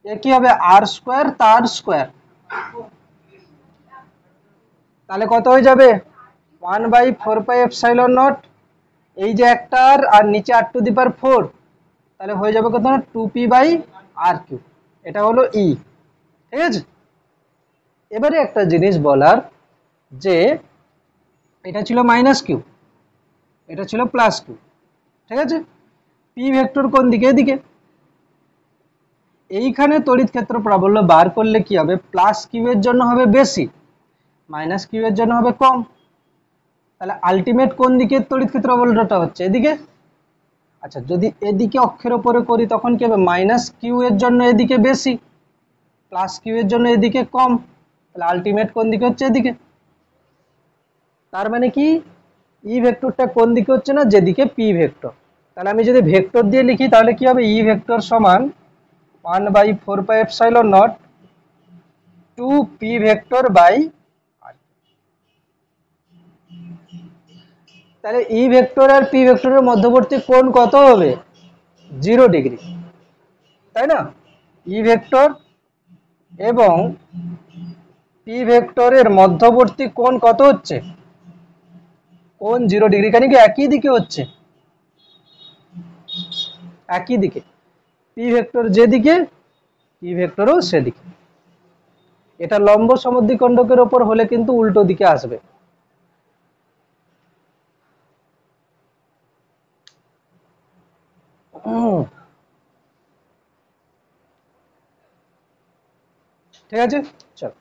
এ কি হবে, r² তার স্কয়ার। তাহলে কত হয়ে যাবে, 1/4πε0, এই যে একটা আর নিচে r⁴, তাহলে হয়ে যাবে কত না, 2p/r³। এটা হলো ই। ঠিক আছে, এবারে একটা জিনিস বলার, যে এটা ছিল -q, এটা ছিল +q। ঠিক আছে, পি ভেক্টর কোন দিকে, এদিকে। এইখানে তড়িৎ ক্ষেত্র প্রাবল্য বার করলে কি হবে, +q এর জন্য হবে বেশি, -q এর জন্য হবে কম। তাহলে আলটিমেট কোন দিকে তড়িৎ ক্ষেত্র বলটা হচ্ছে? এদিকে। আচ্ছা, যদি এদিকে অক্ষের ওপরে করি তখন কি হবে? মাইনাস কিউ এর জন্য এদিকে বেশি, প্লাস কিউ এর জন্য এদিকে কম, তাহলে আলটিমেট কোন দিকে হচ্ছে? এদিকে। তার মানে কি ই ভেক্টরটা কোন দিকে হচ্ছে? না, যেদিকে পি ভেক্টর। তাহলে আমি যদি ভেক্টর দিয়ে লিখি তাহলে কি হবে? ই ভেক্টর সমান 1/4πε0 টু পি ভেক্টর বাই। তাহলে ই ভেক্টর আর পি ভেক্টরের মধ্যবর্তী কোণ কত হবে? 0 ডিগ্রি, তাই না? ই ভেক্টর এবং পি ভেক্টরের মধ্যবর্তী কোণ কত হচ্ছে? কোণ 0 ডিগ্রি, কেন কি একই দিকে হচ্ছে, একই দিকে। পি ভেক্টর যেদিকে, পি ভেক্টরও সেদিকে। এটা লম্ব সমদ্বিখণ্ডকের ওপর হলে কিন্তু উল্টো দিকে আসবে। ঠিক আছে, চল।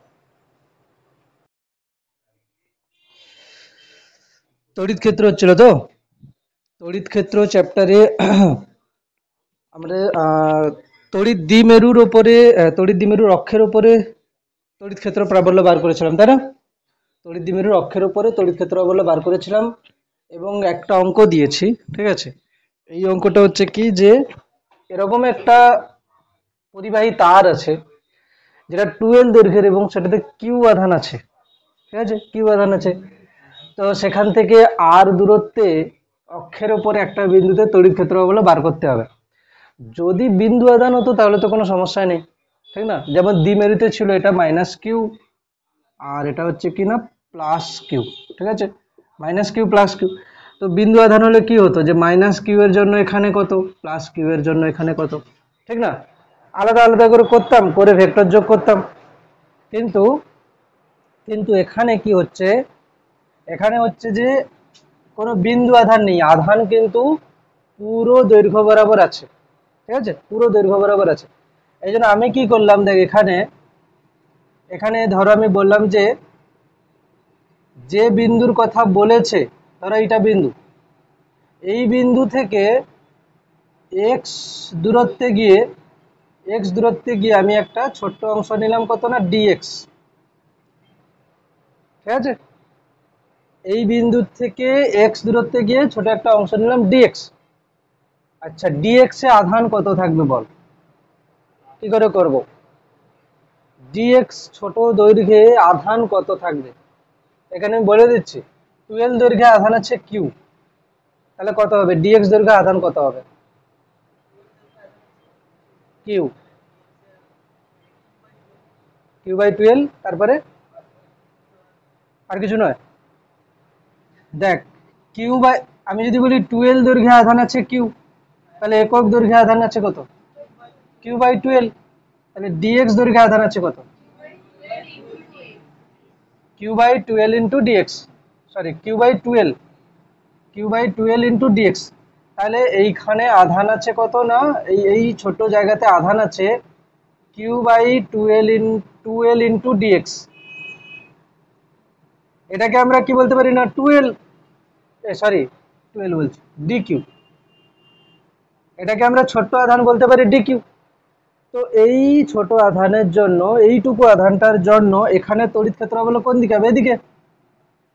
তড়িৎ ক্ষেত্র হচ্ছিল তো, তড়িৎ ক্ষেত্র চ্যাপ্টারে আমরা তড়িৎ দ্বিমেরুর ওপরে, তড়িৎ দ্বিমেরুর অক্ষের ওপরে তড়িৎ ক্ষেত্র প্রাবল্য বার করেছিলাম, তাই না? তড়িৎ দ্বিমেরুর অক্ষের ওপরে তড়িৎ ক্ষেত্র প্রাবল্য বার করেছিলাম এবং একটা অঙ্ক দিয়েছি, ঠিক আছে? এই অঙ্কটা হচ্ছে কি, যে এরকম একটা পরিবাহী তার আছে যেটা 2L দৈর্ঘ্যের এবং সেটাতে কিউ আধান আছে, ঠিক আছে? কিউ আধান আছে। তো সেখান থেকে আর দূরত্বে অক্ষের ওপরে একটা বিন্দুতে তড়িৎ ক্ষেত্র প্রাবল্য বার করতে হবে। যদি বিন্দু আধান হতো তাহলে তো কোনো সমস্যা নেই, ঠিক না? যেমন দ্বিমেরুতে ছিল এটা মাইনাস কিউ আর এটা হচ্ছে কি না প্লাস কিউ, ঠিক আছে? Minus Q plus Q. তো বিন্দু আধান হলে কি হতো, যে মাইনাস কিউ এর জন্য এখানে কত, প্লাস কিউ এর জন্য এখানে কত, ঠিক না? আলাদা আলাদা করে করতাম, করে ভেক্টর যোগ করতাম। কিন্তু কিন্তু এখানে কি হচ্ছে, এখানে হচ্ছে যে কোনো বিন্দু আধান নেই, আধান কিন্তু পুরো দৈর্ঘ্য বরাবর আছে, ঠিক আছে? পুরো দৈর্ঘ্য বরাবর আছে। এই জন্য আমি কি করলাম, দেখ এখানে, এখানে ধরো আমি বললাম যে যে বিন্দুর কথা বলেছে, ধরো এইটা বিন্দু, এই বিন্দু থেকে এক্স দূরত্বে গিয়ে, এক্স দূরত্বে গিয়ে আমি একটা ছোট্ট অংশ নিলাম, কত না ডিএক্স, ঠিক আছে? এই বিন্দু থেকে এক্স দূরত্বে গিয়ে ছোট একটা অংশ নিলাম ডিএক্স। আচ্ছা, ডিএক্স এ আধান কত থাকবে বল, কি করে করব? ডিএক্স ছোট দৈর্ঘ্যে আধান কত থাকবে এখানে আমি বলে দিচ্ছি। 12 দৈর্ঘ্যে আধান আছে কিউ, তাহলে কত হবে? ডিএক্স দৈর্ঘ্যে আধান কত হবে? কিউ, কিউ বাই 12, তারপরে আর কিছু নয়। দেখ কিউ বাই, আমি যদি বলি 12 দৈর্ঘ্যে আধান আছে কিউ, তাহলে একক দৈর্ঘ্যে আধান আছে কত? Q by 12। তাহলে ডিএক্স দৈর্ঘ্যে আধান আছে কত? Q by 12 into d x, sorry Q by 12, Q by 12 into d x. তাহলে এইখানে আধান আছে কত না, এই এই ছোট জায়গাতে আধান আছে কিউ বাই 12 ইন্টু ডিএক্স। এটাকে আমরা কি বলতে পারি না 12, সরি 12 বলছি, ডি কিউ। এটাকে আমরা ছোট্ট আধান বলতে পারি ডি কিউ। তো এই ছোট আধানের জন্য, এইটুকু আধানটার জন্য এখানে তড়িৎ ক্ষেত্র বললো কোন দিকে হবে? এদিকে।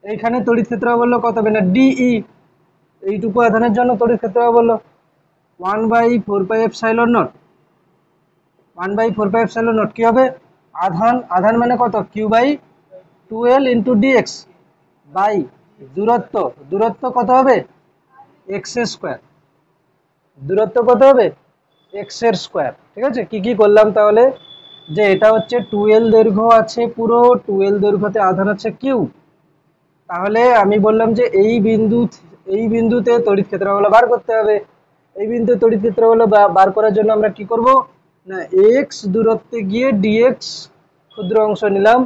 এইখানে তড়িৎ ক্ষেত্র বললো কত হবে না ডিই। এইটুকু আধানের জন্য তড়িৎ ক্ষেত্র বললো 1/4πε0, 1/4πε0 কি হবে? আধান, আধান মানে কত? Q by 12 into d x by দূরত্ব, দূরত্ব কত হবে? X square. দূরত্ব কত হবে? এক্স এর স্কোয়ার, ঠিক আছে? কি কি করলাম তাহলে, যে এটা হচ্ছে 12 দৈর্ঘ্য আছে, পুরো 12 দৈর্ঘ্যতে আধান আছে কিউ। তাহলে আমি বললাম যে এই বিন্দু, এই বিন্দুতে তড়িৎ ক্ষেত্র বল বার করতে হবে। এই বিন্দুতে তড়িৎ ক্ষেত্র বল বার করার জন্য আমরা কি করব না, এক্স দূরত্বে গিয়ে ডিএক্স ক্ষুদ্র অংশ নিলাম।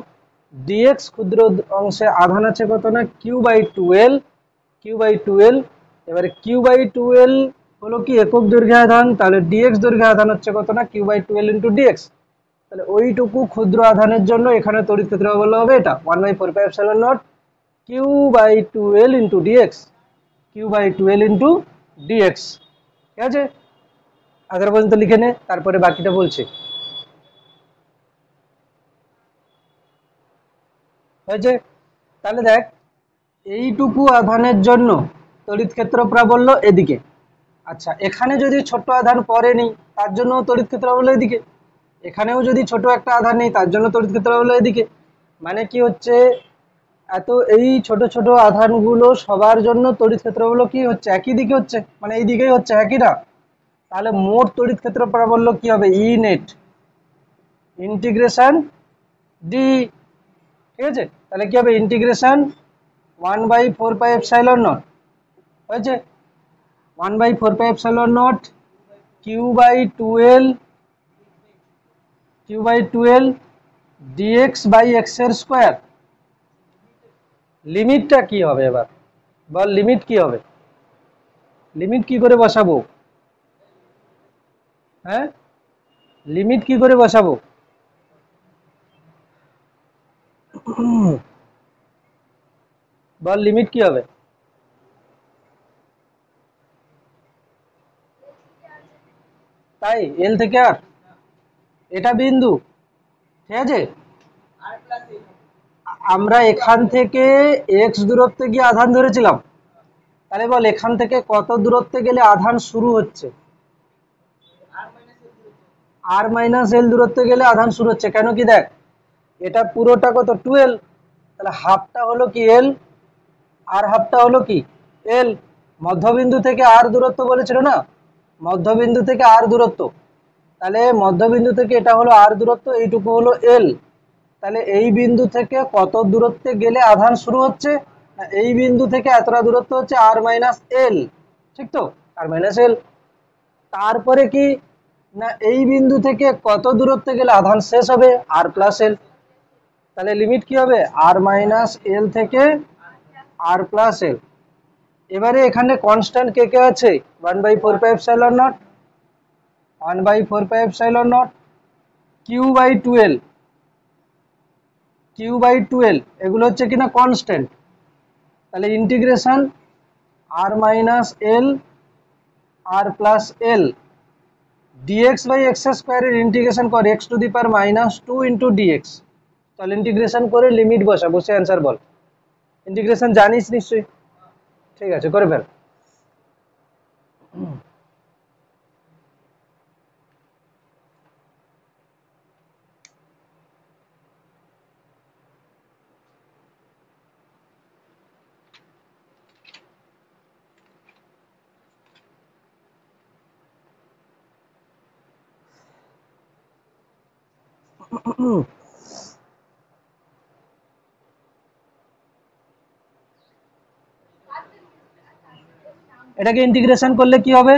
ডিএক্স ক্ষুদ্র অংশে আধান আছে কত না কিউ বাই 12, কিউ বাই 12। এবারে কিউ বাই 12 হলো কি একক দৈর্ঘ্যে আধান, তাহলে ডিএক্স দৈর্ঘ্যে আধান হচ্ছে কত না কিউ বাই 12 ইন্টু ডিএক্স। তাহলে ওইটুকু ক্ষুদ্র আধানের জন্য এখানে তড়িৎ ক্ষেত্র বল হবে এটা 1/4πε0 Q by 2l into dx, Q by 2l into dx. ঠিক আছে, আগের পর্যন্ত লিখে নে, তারপরে বাকিটা বলছি। হয়েছে? তাহলে দেখ, এইটুকু আধানের জন্য তড়িৎ ক্ষেত্র প্রাবল্য এদিকে। আচ্ছা, এখানে যদি ছোট আধান পরে নেই তার জন্য তড়িৎ ক্ষেত্র প্রাবল্য এদিকে, এখানেও যদি ছোট একটা আধান নেই তার জন্য তড়িৎ ক্ষেত্র প্রাবল্য এদিকে। মানে কি হচ্ছে, এত এই ছোট ছোট আধানগুলো সবার জন্য তড়িৎ ক্ষেত্র প্রাবল্য কি হচ্ছে, একই দিকে হচ্ছে, মানে এই দিকেই হচ্ছে, একই না? তাহলে মোট তড়িৎ ক্ষেত্র প্রাবল্য কি হবে, ই নেট ইন্টিগ্রেশন ডি। ঠিক আছে, তাহলে কি হবে, ইন্টিগ্রেশন 1/4πε0 হয়েছে, 1/4πε0 q/12 dx/x এর স্কোয়ার। লিমিটটা কি হবে এবার বল, লিমিট কি হবে, লিমিট কি করে বসাবো? হ্যাঁ, লিমিট কি করে বসাবো? বল লিমিট কি হবে? তাই এল থেকে আর, এটা বিন্দু। ঠিক আছে, আমরা এখান থেকে এক্স দূরত্বে গিয়ে আধান ধরেছিলাম, তাহলে বল এখান থেকে কত দূরত্বে গেলে আধান শুরু হচ্ছে? আর মাইনাস এল দূরত্বে গেলে আধান শুরু হচ্ছে। কেন কি দেখ, এটা পুরোটা কত 12, তাহলে হাফটা হলো কি এল, আর হাফটা হলো কি এল। মধ্যবিন্দু থেকে আর দূরত্ব বলেছিল না, মধ্যবিন্দু থেকে আর দূরত্ব, তাহলে মধ্যবিন্দু থেকে এটা হলো আর দূরত্ব, এইটুকু হলো এল। তাহলে এই বিন্দু থেকে কত দূরত্বে গেলে আধান শুরু হচ্ছে, না এই বিন্দু থেকে এতটা দূরত্ব হচ্ছে আর মাইনাস এল, ঠিক তো, আর মাইনাস এল। তারপরে কি, না এই বিন্দু থেকে কত দূরত্বে গেলে আধান শেষ হবে, আর প্লাস এল। তাহলে লিমিট কি হবে, আর মাইনাস এল থেকে আর প্লাস এল। এবারে এখানে কনস্ট্যান্ট কে কে আছে, 1/4πε0, 1/4πε0, q/12, q/12 এগুলো হচ্ছে কিনা কনস্ট্যান্ট। তাহলে ইন্টিগ্রেশন আর মাইনাস এল আর প্লাস এল dx/x² এর ইন্টিগ্রেশন কর x⁻² ইন্টু ডিএক্স। তাহলে ইন্টিগ্রেশন করে লিমিট বসা, বসে অ্যান্সার বল। ইন্টিগ্রেশন জানিস নিশ্চয়ই, ঠিক আছে করে ফেল। এটাকে ইন্টিগ্রেশন করলে কি হবে,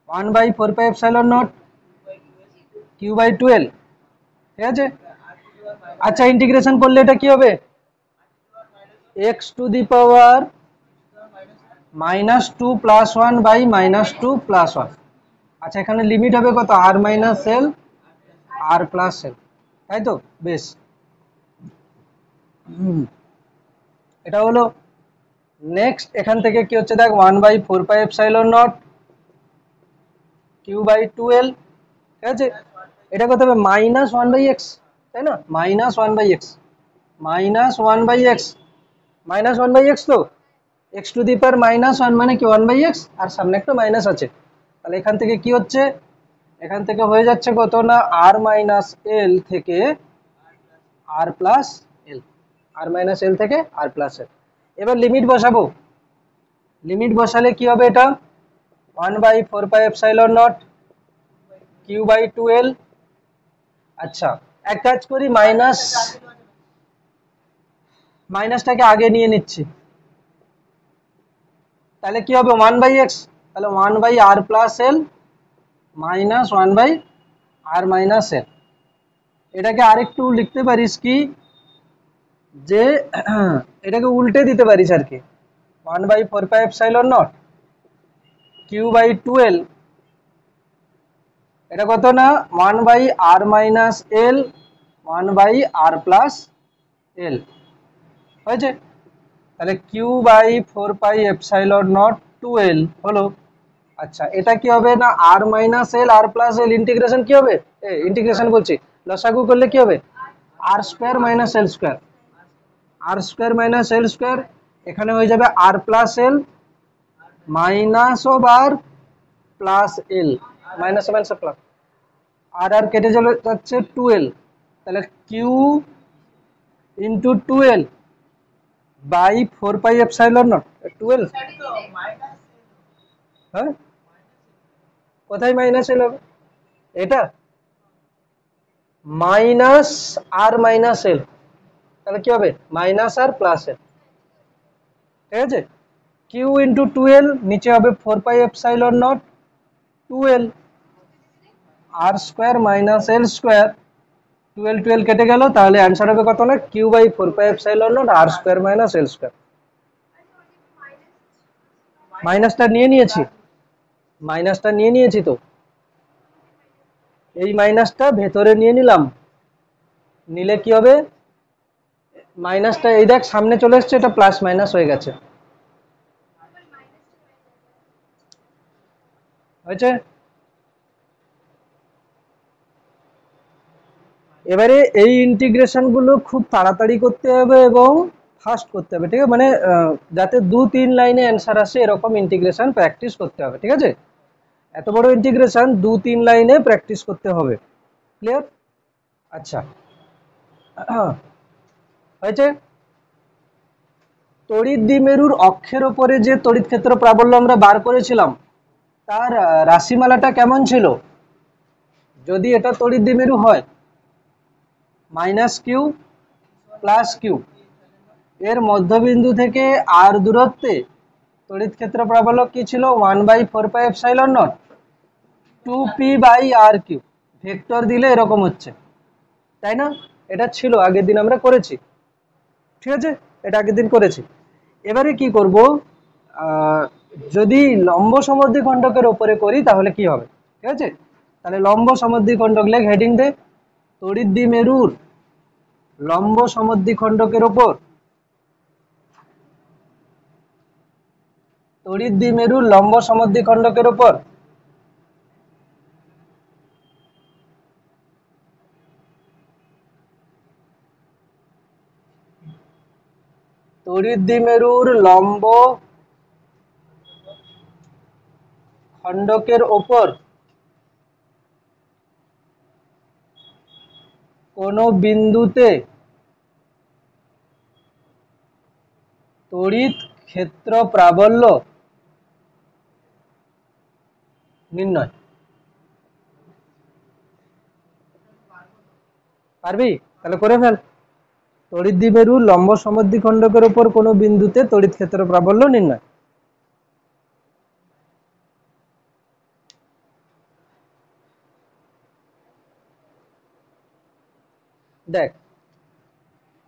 1/4πε0 q/12। ঠিক আছে, আচ্ছা ইন্টিগ্রেশন করলে এটা কি হবে, x⁻² + 1/-2 + 1। আচ্ছা এখানে লিমিট হবে কত, আর মাইনাস এল আর প্লাস এল, তাই তো, বেশ। এটা হলো নেক্সট। এখান থেকে কি হচ্ছে দেখ, 1/4πε0 q/12। ঠিক আছে, এটা কত হবে, -1/x, তাই না, -1/x, -1/x, -1/x তো, x⁻⁻1 মানে কি 1/x, আর সামনে একটা মাইনাস আছে। তাহলে এখান থেকে কি হচ্ছে, এখান থেকে হয়ে যাচ্ছে কত না, আর মাইনাস এল থেকে আর প্লাস এল, আর মাইনাস এল থেকে আর প্লাস এল। এবার লিমিট বসাবো, লিমিট বসালে কি হবে, এটা 1/4πε0 q/12। আচ্ছা এক কাজ করি, মাইনাসটাকে আগে নিয়ে নিচ্ছি, তাহলে কি হবে 1/x, তাহলে 1/r plus L minus 1/r minus L. এটাকে আরেকটু লিখতে পারিস কি, যে এটাকে উল্টে দিতে পারিস আর কি, 1/4πε0 q/12, এটা কত না 1/r minus L 1/r plus L. হয়েছে? তাহলে কিউ বাই 4πε0 2l হলো। আচ্ছা, এটা কি হবে না, আর minus L R plus L integration কি হবে, ইন্টিগ্রেশন বলছি, লসাগু করলে কি হবে, R square minus L square, R square minus L square, এখানে হয়ে যাবে R plus L minus of R plus L, minus minus plus, R R কেটে চলে যাচ্ছে 2l, তাহলে কিউ ইন্টু 2l বাই 4πε0 12, হ্যাঁ কোথায় মাইনাস এল হবে, এটা মাইনাস আর মাইনাস এল, তাহলে কি হবে মাইনাস আর প্লাস এল, ঠিক আছে? কিউ ইন্টু 2l নিচে হবে 4πε0 2l R square minus L square, 12 কেটে গেল, তাহলে অ্যান্সার হবে কত না, Q by 4πε0 R square minus L square. মাইনাসটা নিয়ে নিয়েছি তো, এই মাইনাসটা ভেতরে নিয়ে নিলাম, নিলে কি হবে, মাইনাসটা এই দেখ সামনে চলে এসছে, এটা প্লাস মাইনাস হয়ে গেছে, হয়েছে? এবারে এই ইন্টিগ্রেশন গুলো খুব তাড়াতাড়ি করতে হবে এবং ফাস্ট করতে হবে, ঠিক আছে? মানে যাতে 2-3 লাইনে অ্যান্সার আসে এরকম ইন্টিগ্রেশন প্র্যাকটিস করতে হবে, ঠিক আছে? এত বড় ইন্টিগ্রেশন 2-3 লাইনে প্র্যাকটিস করতে হবে, ক্লিয়ার? আচ্ছা, হয়েছে? তড়িৎ দ্বিমেরুর অক্ষের ওপরে যে তড়িৎ ক্ষেত্র প্রাবল্য আমরা বার করেছিলাম, তার রাশিমালাটা কেমন ছিল? যদি এটা তড়িৎ দ্বিমেরু হয়, মাইনাস কিউ প্লাস কিউ, এর মধ্যবিন্দু থেকে আর দূরত্বে তড়িৎ ক্ষেত্র প্রাবল্য কি ছিল, 1/4πε0 2p/r3, ভেক্টর দিলে এরকম হচ্ছে, তাই না? এটা ছিল আগের দিন আমরা করেছি, ঠিক আছে? এটা আগের দিন করেছি। এবারে কি করব, যদি লম্ব সমদ্বিখণ্ডকের উপরে করি তাহলে কি হবে, ঠিক আছে? তাহলে লম্ব সমদ্বিখণ্ডক লেখ, হেডিং দে, তড়িৎ দ্বিমেরুর লম্ব সমদ্বিখণ্ডকের উপর, তড়িৎ দ্বিমেরুর লম্ব সমদ্বিখণ্ডকের উপর তড়িৎ দ্বিমেরুর লম্ব খণ্ডকের ওপর কোন বিন্দুতে তড়িৎ ক্ষেত্র প্রাবল্য নির্ণয়, পারবি? তাহলে করে ফেল, তড়িৎ দ্বিমেরুর লম্ব সমদ্বিখণ্ডকের উপর কোন বিন্দুতে তড়িৎ ক্ষেত্র প্রাবল্য নির্ণয়। দেখ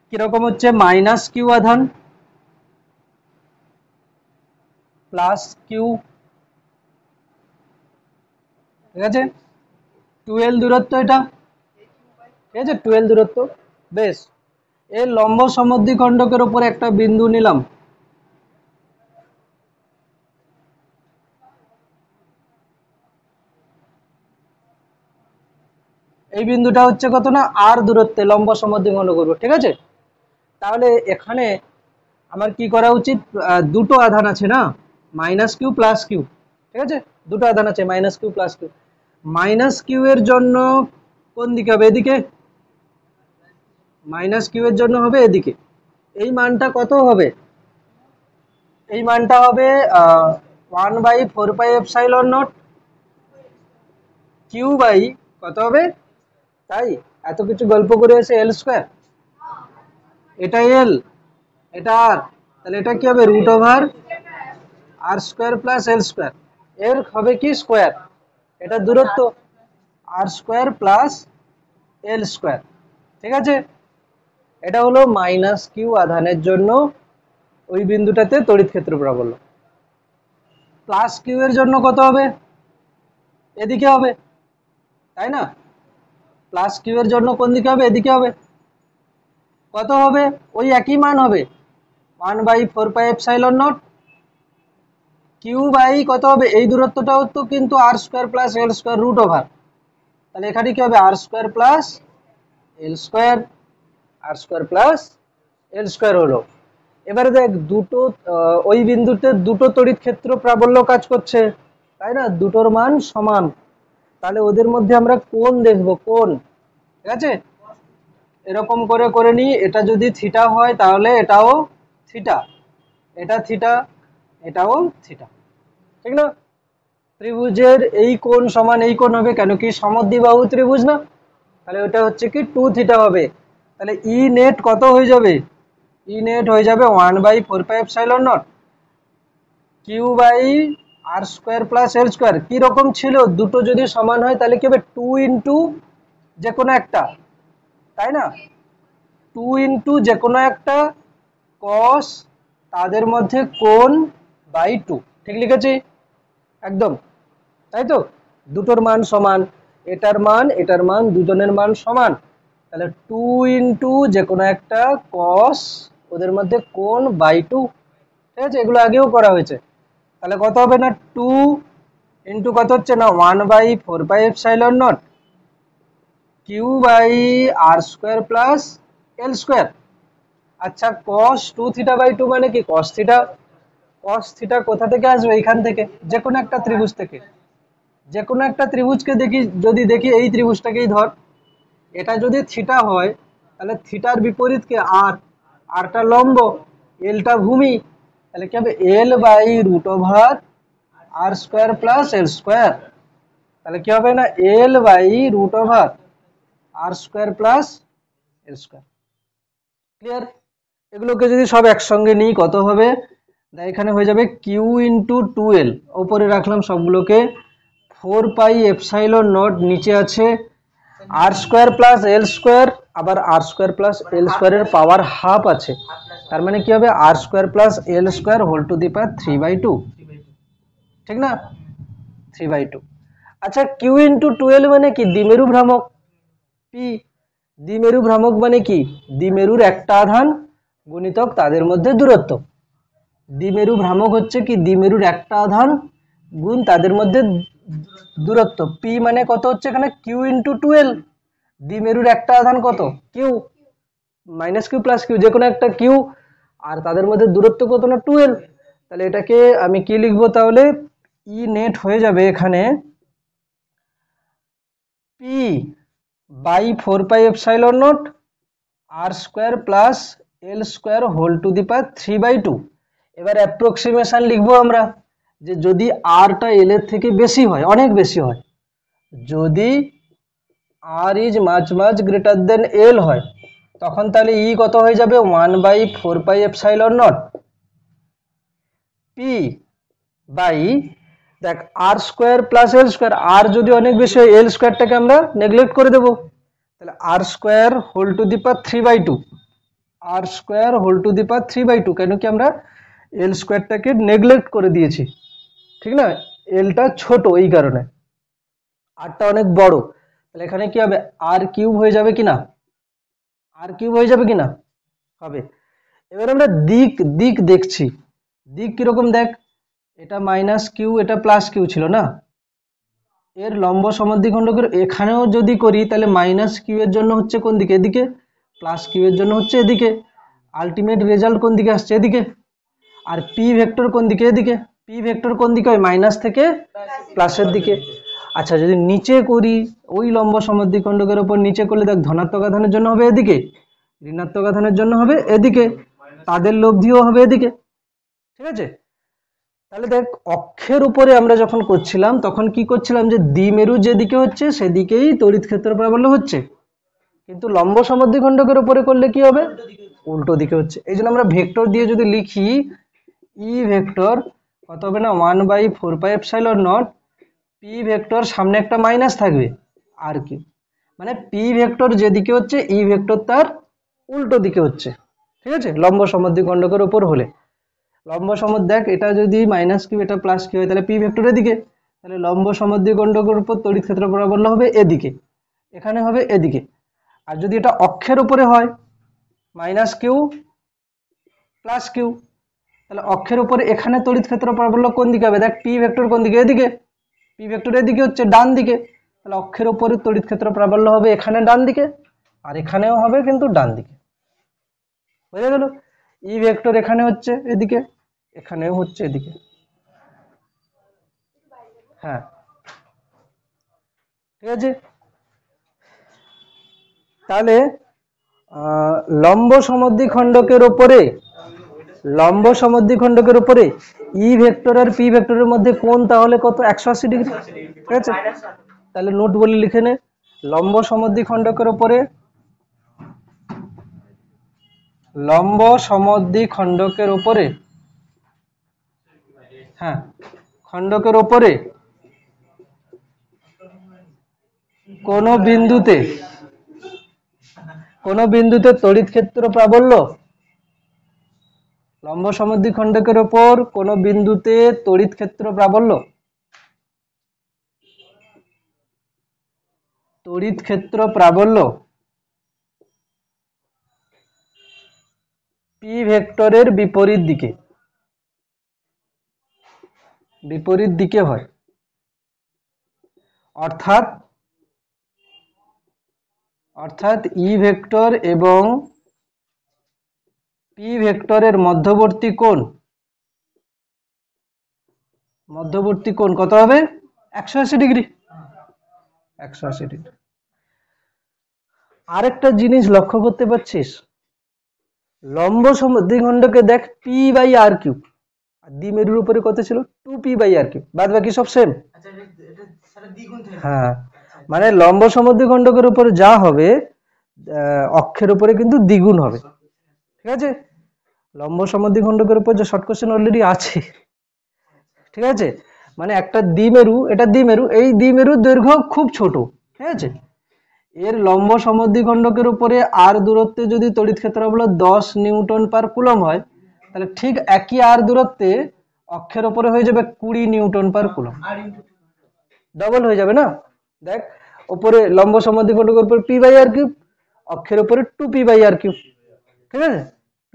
কিরকম হচ্ছে, মাইনাস কিউ আধান প্লাস কিউ, ঠিক আছে? 12 দূরত্ব, এটা ঠিক আছে, 12 দূরত্ব, বেশ। এর লম্ব সমদ্বিখণ্ডকের উপর একটা বিন্দু নিলাম, এই বিন্দুটা হচ্ছে কত না, আর দূরত্বে লম্ব সমদ্বিখণ্ডক করবো, ঠিক আছে? তাহলে এখানে আমার কি করা উচিত, দুটো আধান আছে না, মাইনাস কিউ প্লাস কিউ, ঠিক আছে? দুটো আধান আছে minus Q plus Q, minus Q এর জন্য কোন দিকে হবে, এদিকে, মাইনাস কিউ এর জন্য হবে এদিকে, এই মানটা কত হবে, এই মানটা হবে 1/4πε0 কিউ বাই কত হবে, তাই এত কিছু গল্প করে এসে এল স্কোয়ার, এটা এল এটা আর, তাহলে এটা কি হবে √R square plus L square, এর হবে কি স্কোয়ার, এটা দূরত্ব, আর স্কোয়ার প্লাস এল স্কোয়ার, ঠিক আছে? এটা হলো মাইনাস কিউ আধানের জন্য ওই বিন্দুটাতে তড়িৎ ক্ষেত্র প্রাবল্য। প্লাস কিউ এর জন্য কত হবে, এদিকে হবে, তাই না? প্লাস কিউ এর জন্য কোন দিকে হবে, এদিকে হবে, কত হবে, ওই একই মান হবে, 1/4πε0 কিউ বাই কত হবে, এই দূরত্বটাও তো কিন্তু আর square plus L square root over, তাহলে এখানে কি হবে R square plus L square, R square plus L square হলো। এবারে দেখ দুটো ওই বিন্দুতে দুটো তড়িৎ ক্ষেত্র প্রাবল্য কাজ করছে, তাই না, দুটোর মান সমান, তাহলে ওদের মধ্যে আমরা কোণ দেখব, কোণ, ঠিক আছে, এরকম করে করে নিই, এটা যদি থিটা হয় তাহলে এটাও থিটা, এটা থিটা, এটাও থিটা, ঠিক না। ত্রিভুজের এই কোণ সমান এই কোণ হবে, কেন কি সমদ্বিবাহু ত্রিভুজ না, তাহলে ওটা হচ্ছে কি 2 থিটা হবে, তাহলে ই নেট কত হয়ে যাবে, ই নেট হয়ে যাবে 1/4πε0 Q by R square plus L square. কিরকম ছিল, দুটো যদি সমান হয় তাহলে কি হবে 2 ইন্টু যে কোনো একটা, তাই না, 2 ইন্টু যে কোনো একটা কস তাদের মধ্যে কোণ বাই 2, ঠিক লিখেছি একদম, তাই তো, দুটোর মান সমান, এটার মান দুজনের মান সমান, তাহলে 2 ইন্টু যে কোনো একটা কস ওদের মধ্যে কোণ বাই 2, ঠিক আছে, এগুলো আগেও করা হয়েছে, তাহলে কত হবে না 2 ইন্টু কত হচ্ছে না 1/4πε0 Q by R square plus L square. আচ্ছা cos 2 থিটা বাই 2 মানে কি cos থিটা, cos থিটা কোথা থেকে আসবে, এখান থেকে, যে কোনো একটা ত্রিভুজ থেকে, যে কোনো একটা ত্রিভুজকে দেখি, যদি দেখি এই ত্রিভুজটাকেই ধর, এটা যদি থিটা হয় তাহলে থিটার বিপরীত কে আর, আরটা লম্ব, এলটা ভূমি, তাহলে কি হবে L by root over R square plus L square, তাহলে কি হবে না L by root over R square plus L square, clear. এগুলোকে যদি সব একসঙ্গে নিই কত হবে, এখানে হয়ে যাবে কিউ ইন্টু 2l, ওপরে রাখলাম সবগুলোকে, 4πε0 নিচে আছে আর স্কোয়ার প্লাস এল স্কোয়ার, আবার আর স্কোয়ার প্লাস এল স্কোয়ারের পাওয়ার হাফ আছে, তার মানে কি হবে R square plus L square whole to the power 3/2, ঠিক না, 3/2। আচ্ছা কিউ ইন্টু 2l মানে কি, দ্বিমেরু ভ্রামক, পি, দ্বিমেরু ভ্রামক মানে কি, দ্বিমেরুর একটা আধান গুণিতক তাদের মধ্যে দূরত্ব, দ্বিমেরু ভ্রামক হচ্ছে কি দ্বিমেরুর একটা আধান গুণ তাদের মধ্যে দূরত্ব, পি মানে কত হচ্ছে এখানে কিউ ইন্টু 2l, দ্বিমেরুর একটা আধান কত Q, minus Q plus Q, যে কোনো একটা কিউ, আর তাদের মধ্যে দূরত্ব কত না 2l, তাহলে এটাকে আমি কি লিখবো তাহলে, ই নেট হয়ে যাবে এখানে P by 4πε0 R square plus L square whole to the power 3/2। এবার অ্যাপ্রক্সিমেশন লিখবো আমরা, যে যদি আরটা এল এর থেকে বেশি হয়, অনেক বেশি হয়, যদি R is much much greater than L হয়, তখন তাহলে ই কত হয়ে যাবে 1/4πε0 পি বাই, দেখ আর স্কোয়ার প্লাস এল স্কোয়ার, আর যদি অনেক বেশি হয় এল স্কোয়ারটাকে আমরা নেগলেক্ট করে দেবো, তাহলে R square whole to the power 3/2, R square whole to the power 3/2, কেন কি আমরা এল স্কোয়ারটাকে নেগলেক্ট করে দিয়েছি, ঠিক না, এলটা ছোট এই কারণে, আরটা অনেক বড়, তাহলে এখানে কি হবে আর কিউব হয়ে যাবে কিনা, আর কিউব হয়ে যাবে কিনা, হবে। এবার আমরা দিক দিক দেখছি, দিক কিরকম দেখ, এটা মাইনাস কিউ এটা প্লাস কিউ ছিল না, এর লম্ব সমদ্বিখণ্ডকের এখানেও যদি করি তাহলে মাইনাস কিউ এর জন্য হচ্ছে কোন দিকে, এদিকে, প্লাস কিউ এর জন্য হচ্ছে এদিকে, আলটিমেট রেজাল্ট কোন দিকে আসছে এদিকে, আর পি ভেক্টর কোন দিকে, এদিকে, পি ভেক্টর কোন দিকে হয় মাইনাস থেকে প্লাসের দিকে। আচ্ছা যদি নিচে করি, ওই লম্ব সমদ্বিখণ্ডকের উপর নিচে করলে দেখ ধনাত্মক আধানের জন্য হবে এদিকে, ঋণাত্মক আধানের জন্য হবে এদিকে, তাদের লব্ধিও হবে এদিকে, ঠিক আছে। তাহলে দেখ অক্ষের উপরে আমরা যখন করছিলাম তখন কি করছিলাম, যে দ্বিমেরু যেদিকে হচ্ছে সেদিকেই তড়িৎ ক্ষেত্র প্রাবল্য হচ্ছে, কিন্তু লম্ব সমদ্বিখণ্ডকের উপরে করলে কি হবে, উল্টো দিকে হচ্ছে, এই জন্য আমরা ভেক্টর দিয়ে যদি লিখি, ই ভেক্টর কত হবে না 1/4πε0 পি ভেক্টর, সামনে একটা মাইনাস থাকবে আর কি, মানে পি ভেক্টর যেদিকে হচ্ছে ই ভেক্টর তার উল্টো দিকে হচ্ছে, ঠিক আছে, লম্ব সমদ্বিখণ্ডকের উপর হলে, লম্ব সমদ্বি দেখ এটা যদি মাইনাস কিউ এটা প্লাস কিউ হয় তাহলে পি ভেক্টর এদিকে, তাহলে লম্ব সমদ্বিখণ্ডকের উপর তড়িৎ ক্ষেত্র প্রাবল্য হবে এদিকে, এখানে হবে এদিকে, আর যদি এটা অক্ষের উপরে হয় মাইনাস কিউ প্লাস কিউ। তাহলে অক্ষের উপরে এখানে তড়িৎ ক্ষেত্র প্রাবল্য কোন দিকে হবে? দেখ পি ভেক্টর কোন দিকে? এদিকে। পি ভেক্টর এদিকে হচ্ছে ডান দিকে, তাহলে অক্ষের উপরে তড়িৎ ক্ষেত্র প্রাবল্য হবে এখানে ডান দিকে, আর এখানেও হবে কিন্তু ডান দিকে। বুঝে গেল? ই ভেক্টর এখানে হচ্ছে এদিকে, এখানেও হচ্ছে এদিকে। হ্যাঁ ঠিক আছে। তাহলে লম্ব সমদ্বিখণ্ডকের উপরে, লম্ব সমদ্বিখণ্ডকের উপরে ই ভেক্টর আর পি ভেক্টরের মধ্যে কোণ তাহলে কত? 180 ডিগ্রি। ঠিক আছে, তাহলে নোট বলে লিখে নে, লম্ব সমদ্বিখণ্ডকের উপরে, লম্ব সমদ্বিখণ্ডকের উপরে, হ্যাঁ খণ্ডকের উপরে কোন বিন্দুতে তড়িৎ ক্ষেত্র প্রাবল্য, লম্ব সমদ্বিখণ্ডকের উপর কোন বিন্দুতে তড়িৎ ক্ষেত্র প্রাবল্য, তড়িৎ ক্ষেত্র প্রাবল্য পি ভেক্টরের বিপরীত দিকে হয়। অর্থাৎ ই ভেক্টর এবং পি ভেক্টরের মধ্যবর্তী কোণ কত হবে? 180 ডিগ্রি। 180 ডিগ্রি। আরেকটা জিনিস লক্ষ্য করতে পারছিস, লম্ব সমদ্বিখণ্ডকে দেখ পি বাই আর কিউব, আর দ্বিমেরুর উপরে কত ছিল? 2p বাই আর কিউব, বাদ বাকি সব সেম। হ্যাঁ, মানে লম্ব সমদ্বিখণ্ডকের উপরে যা হবে অক্ষের উপরে কিন্তু দ্বিগুণ হবে। ঠিক আছে, লম্ব সমদ্বিখণ্ডকের উপর যে শর্ট কোশ্চেন অলরেডি আছে। ঠিক আছে, মানে একটা দ্বিমেরু, এটা দ্বিমেরু, এই দ্বিমেরুর দৈর্ঘ্য খুব ছোট। ঠিক আছে, এর লম্ব সমদ্বিখণ্ডকের উপরে আর দূরত্বে যদি তড়িৎ ক্ষেত্র বলো 10 নিউটন পার কুলম হয়, তাহলে ঠিক একই আর দূরত্বে অক্ষের উপরে হয়ে যাবে 20 নিউটন পার কুলম, ডবল হয়ে যাবে না। দেখ উপরে লম্ব সমদ্বিখণ্ডকের উপর পি বাই আর কিউব, অক্ষের উপরে 2p বাই আর কিউব। ঠিক আছে,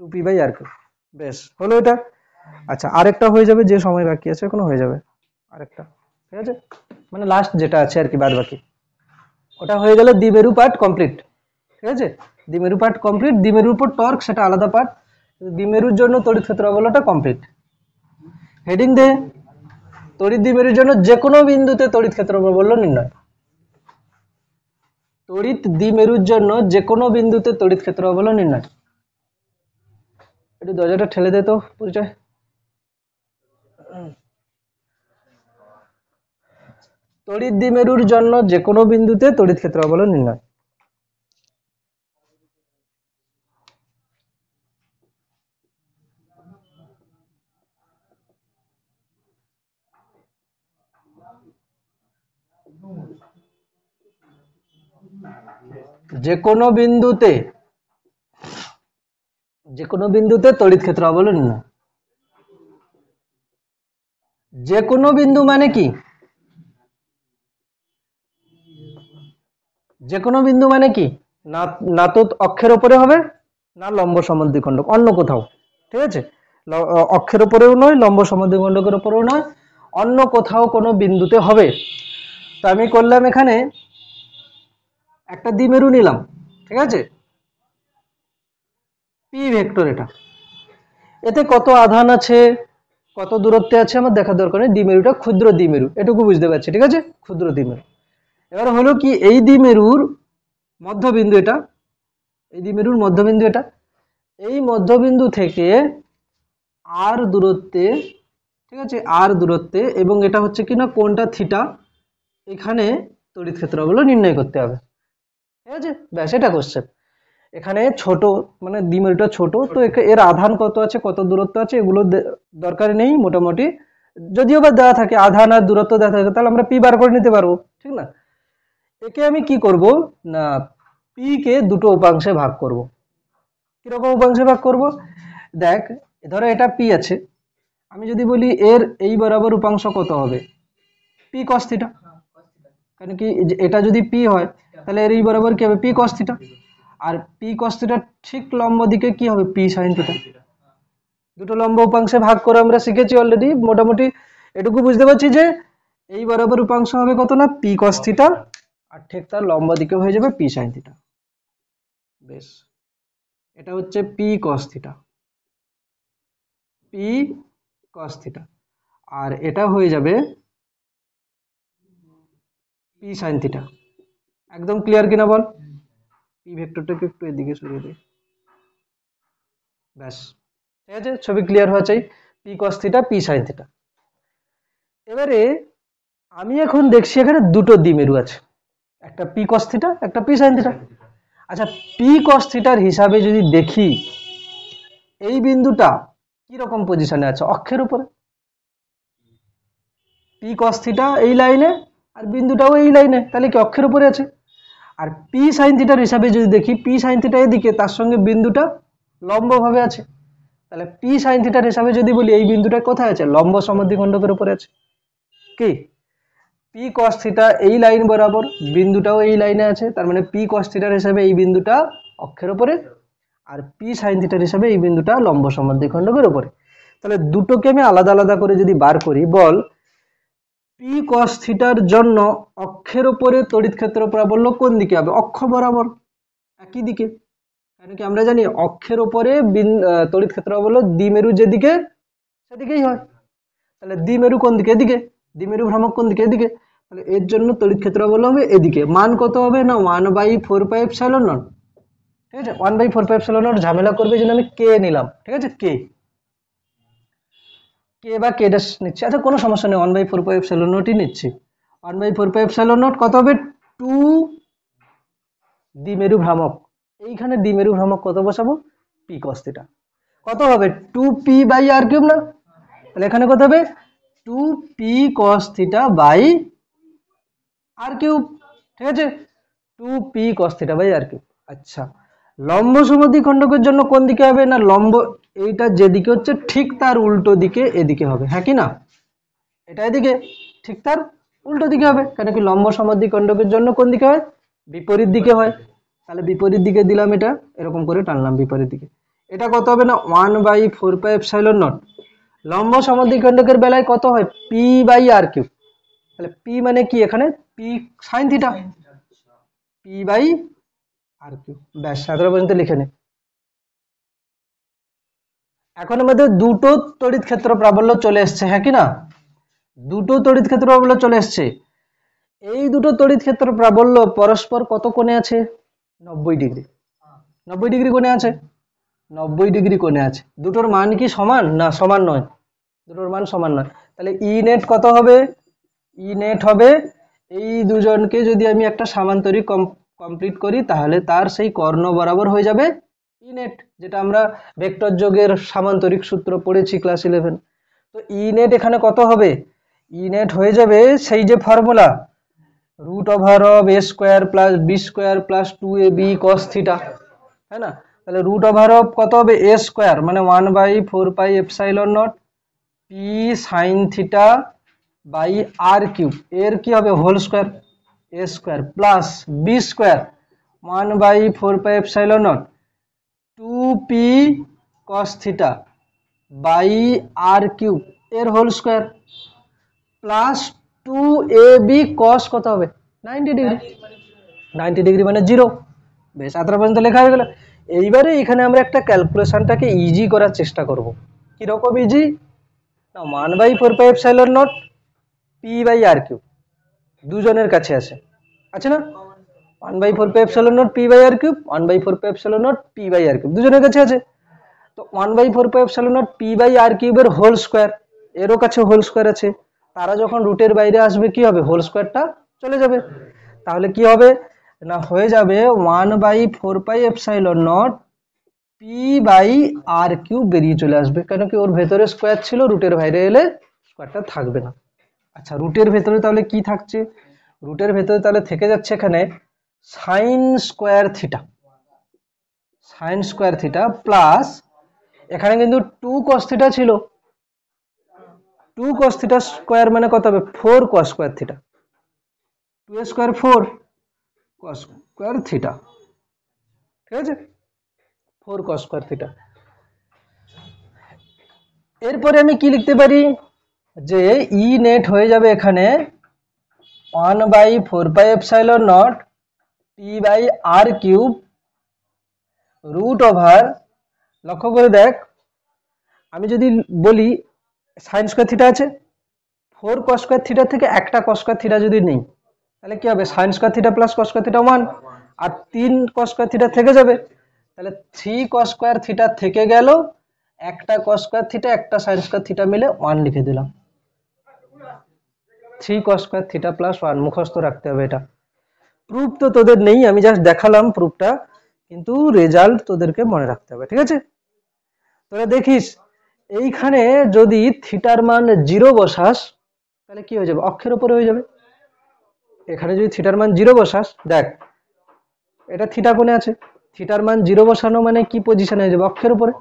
2p বাই আর কিউব। বেশ হলো এটা। আচ্ছা আরেকটা হয়ে যাবে, যে সময় বাকি আছে এখনো হয়ে যাবে আরেকটা। ঠিক আছে, মানে লাস্ট যেটা আছে আর কি, বাদ বাকি ওটা হয়ে গেলে দ্বিমেরু পার্ট কমপ্লিট। ঠিক আছে, দ্বিমেরু পার্ট কমপ্লিট। দ্বিমেরুর উপর টর্ক সেটা আলাদা পার্ট, দ্বিমেরুর জন্য তড়িৎ ক্ষেত্র বলটা কমপ্লিট। হেডিং দে, তড়িৎ দ্বিমেরুর জন্য যে কোনো বিন্দুতে তড়িৎ ক্ষেত্র বলল নির্ণয়। তড়িৎ দ্বিমেরুর জন্য যে কোনো বিন্দুতে তড়িৎ ক্ষেত্র বল নির্ণয়। একটু দরজাটা ঠেলে দে তো পরিচয়। তড়িৎ দ্বিমেরুর জন্য যে কোনো বিন্দুতে তড়িৎ ক্ষেত্র বল নির্ণয়। যে কোনো বিন্দুতে তড়িৎ ক্ষেত্র বল নির্ণয়। যে কোনো বিন্দু মানে কি? যে কোনো বিন্দু মানে কি, না তো অক্ষের উপরে হবে, না লম্ব সমদ্বিখণ্ডক, অন্য কোথাও। ঠিক আছে, অক্ষের উপরেও নয়, লম্ব সমদ্বিখণ্ডকের উপরেও নয়, অন্য কোথাও কোনো বিন্দুতে হবে। তো আমি করলাম এখানে একটা দ্বিমেরু নিলাম। ঠিক আছে, পি ভেক্টর, এটা এতে কত আধান আছে, কত দূরত্বে আছে আমার দেখার দরকার নেই, দ্বিমেরুটা ক্ষুদ্র দ্বিমেরু এটুকু বুঝতে পারছি। ঠিক আছে, ক্ষুদ্র দ্বিমেরু। এবার হলো কি, এই দ্বিমেরুর মধ্যবিন্দু এটা, এই দ্বিমেরুর মধ্যবিন্দু এটা, এই মধ্যবিন্দু থেকে আর দূরত্বে, ঠিক আছে আর দূরত্বে, এবং এটা হচ্ছে কি না কোণটা থিটা, এখানে তড়িৎ ক্ষেত্রগুলো নির্ণয় করতে হবে। ঠিক আছে, ব্যাস এটা কোশ্চেন। এখানে ছোট মানে দ্বিমেরুটা ছোট, তো এর আধান কত আছে, কত দূরত্ব আছে, এগুলো দরকার নেই মোটামুটি। যদিও বা দেওয়া থাকে আধান আর দূরত্ব দেওয়া থাকে, তাহলে আমরা পি বার করে নিতে পারবো। ঠিক না, একে আমি কি করব না, পি কে দুটো উপাংশে ভাগ করব। কিরকম উপাংশে ভাগ করব? দেখ ধরো এটা পি আছে, আমি যদি বলি এর এই বরাবর উপাংশ কত হবে, পি কস থিটা। কারণ কি এটা যদি পি হয় তাহলে এর এই বরাবর কি হবে, পি কস থিটা। আর পি কস থিটা ঠিক লম্ব দিকে কি হবে, পি সাইন থিটা। দুটো লম্ব উপাংশে ভাগ করে আমরা শিখেছি অলরেডি, মোটামুটি এটুকু বুঝতে পারছি যে এই বরাবর উপাংশ হবে কত না পি কস থিটা, আর ঠিক তার লম্ব দিকে হয়ে যাবে পি সাইন থিটা। বেশ, এটা হচ্ছে P cos theta, P cos theta, আর এটা হয়ে যাবে পি সাইন থিটা। একদম ক্লিয়ার কিনা বল? পি ভেক্টরটাকে একটু এদিকে সরিয়ে দিই। ব্যাস, ঠিক আছে, ছবি ক্লিয়ার হওয়া চাই। P cos theta, P sine theta. এবারে আমি এখন দেখছি এখানে দুটো দ্বিমেরু আছে, একটা পি কস থিটা, একটা পি সাইন থিটা। আচ্ছা, পি কস থিটার হিসাবে যদি দেখি এই বিন্দুটা কি রকম পজিশনে আছে? অক্ষের উপরে। পি কস থিটা এই লাইনে, আর বিন্দুটাও এই লাইনে, তাহলে কি অক্ষের উপরে আছে? আর পি সাইন থিটার হিসাবে যদি দেখি, পি সাইন থিটা এদিকে, তার সঙ্গে বিন্দুটা লম্বভাবে আছে, তাহলে পি সাইন থিটার হিসাবে যদি বলি এই বিন্দুটা কোথায় আছে? লম্ব সমদ্বিখণ্ডকের উপরে আছে। কি পি কস থিটা এই লাইন বরাবর, বিন্দুটাও এই লাইনে আছে, তার মানে পি কস থিটার হিসাবে এই বিন্দুটা অক্ষের উপরে, আর পি সাইন থিটার হিসাবে এই বিন্দুটা লম্ব সমদ্বিখণ্ডকের উপরে। তাহলে দুটোকে আমি আলাদা আলাদা করে যদি বার করি, বল পি কস থিটার জন্য অক্ষের উপরে তড়িৎ ক্ষেত্র প্রাবল্য কোন দিকে হবে? অক্ষ বরাবর, একই দিকে। কারণ কি আমরা জানি অক্ষের উপরে তড়িৎ ক্ষেত্র প্রাবল্য দ্বিমেরু যেদিকে সেদিকেই হয়। তাহলে দ্বিমেরু কোন দিকে? এদিকে। দ্বিমেরু ভ্রামক কোন দিকে? এদিকে। তাহলে এর জন্য তড়িৎ ক্ষেত্র প্রাবল্য হবে এদিকে। মান কত হবে না 1/4πε0। ঠিক আছে, 1/4πε0 ঝামেলা করবে, এই জন্য আমি কে নিলাম। ঠিক আছে, কে বা কে ড্যাশ নিচ্ছি। আচ্ছা, কোনো সমস্যা নেই, 1/4πε0ই নিচ্ছি। 1/4πε0 কত হবে? 2 দ্বিমেরু ভ্রামক, এইখানে দ্বিমেরু ভ্রামক কত বসাবো? P cos theta. কত হবে? 2p/r³ না? তাহলে এখানে কত হবে? 2p cos theta by r³। ঠিক আছে, 2p cos theta by r³। আচ্ছা, লম্ব সমদ্বিখণ্ডকের জন্য কোন দিকে হবে না? লম্ব এইটা যেদিকে হচ্ছে ঠিক তার উল্টো দিকে এদিকে হবে। হ্যাঁ কি না? এটা এদিকে, ঠিক তার উল্টো দিকে হবে। কেন কি লম্ব সমদ্বিখণ্ডকের জন্য কোন দিকে হয়? বিপরীত দিকে হয়। তাহলে বিপরীত দিকে দিলাম, এটা এরকম করে টানলাম বিপরীত দিকে। এটা কত হবে না 1/4πε0। লম্ব সমদ্বিখণ্ডকের বেলায় কত হয়? p/r³। তাহলে p মানে কি? এখানে p সাইন থিটা, p/r³। ব্যাস, 17 পর্যন্ত লিখে নে। এখন আমাদের দুটো তড়িৎ ক্ষেত্র প্রাবল্য চলে এসছে। হ্যাঁ কি না? দুটো তড়িৎ ক্ষেত্র প্রাবল্য চলে এসছে। এই দুটো তড়িৎ ক্ষেত্র প্রাবল্য পরস্পর কত কোণে আছে? 90 ডিগ্রি। 90 ডিগ্রি কোণে আছে। 90 ডিগ্রি কোণে আছে। দুটোর মান কি সমান? না, সমান নয়। দুটোর মান সমান নয়। তাহলে ই নেট কত হবে? ই নেট হবে, এই দুজনকে যদি আমি একটা সামান্তরিক কমপ্লিট করি, তাহলে তার সেই কর্ণ বরাবর হয়ে যাবে ই নেট, যেটা আমরা ভেক্টর যোগের সামান্তরিক সূত্র পড়েছি ক্লাস 11। তো ই নেট এখানে কত হবে? ই নেট হয়ে যাবে সেই যে formula, √a² + b² + 2ab cos theta, তাই না? তাহলে √of কত হবে? a² মানে 1/4πε0 p sin theta by r³, এর কি হবে? Whole square, a² plus b² 1/4πε0 2p cos theta by r³ এর whole square plus 2ab cos কত হবে? 90 ডিগ্রি। 90 ডিগ্রি মানে 0। বেশ, 17 পর্যন্ত লেখা হয়ে গেল। এইবারে এখানে আমরা একটা ক্যালকুলেশনটাকে ইজি করার চেষ্টা করব। কিরকম ইজি? না 1/4πε0 p/r³ দুজনের কাছে আছে, আছে না? 1/4πε0 p/r³, 1/4πε0 p/r³ দুজনের কাছে আছে। তো 1/4πε0 p/r³ এর হোল স্কয়ার, এরও কাছে হোল স্কয়ার আছে। তারা যখন রুটের বাইরে আসবে কি হবে? হোল স্কয়ারটা চলে যাবে। তাহলে কি হবে না হয়ে যাবে 1/4πε0 p/r³ বেরিয়ে চলে আসবে। কেন কি ওর ভেতরে স্কয়ার ছিল, রুটের বাইরে এলে স্কয়ারটা থাকবে না। আচ্ছা, রুটের ভেতরে তাহলে কি থাকছে? রুটের ভেতরে তাহলে থেকে যাচ্ছে এখানে sine square theta, sine square theta plus এখানে কিন্তু 2 cos থিটা ছিল, 2 cos থিটা স্কয়ার মানে কত হবে? 4 cos square theta, 2² 4 cos square theta. ঠিক আছে, 4 cos স্কয়ার থিটা। এরপরে আমি কি লিখতে পারি, যে ই নেট হয়ে যাবে এখানে 1/4πε0 p/r³ রুট ওভার, লক্ষ্য করে দেখ আমি যদি বলি সাইন স্কোয়ার থিটা আছে, 4 কস স্কোয়ার থিটা থেকে একটা কস স্কোয়ার থিটা যদি নেই তাহলে কি হবে, sine square theta plus cos square theta 1, আর 3 কস স্কোয়ার থিটা থেকে যাবে, তাহলে 3 কস স্কোয়ার থিটা থেকে গেল, একটা কস স্কোয়ার থিটা একটা সাইন স্কোয়ার থিটা মিলে 1 লিখে দিলাম। 3 কস স্কোয়ার থিটা প্লাস 1 মুখস্থ রাখতে হবে। এটা প্রুফ তো তোদের নেই, আমি জাস্ট দেখালাম প্রুফটা, কিন্তু রেজাল্ট তোদেরকে মনে রাখতে হবে, ঠিক আছে? তোরা দেখিস এইখানে যদি থিটার মান 0 বসাস তাহলে কি হয়ে যাবে, অক্ষের উপরে হয়ে যাবে। এখানে যদি থিটার মান 0 বসাস, দেখ এটা থিটা কোণে আছে, থিটার মান 0 বসানো মানে কি পজিশনে হয়ে যাবে, অক্ষের উপরে।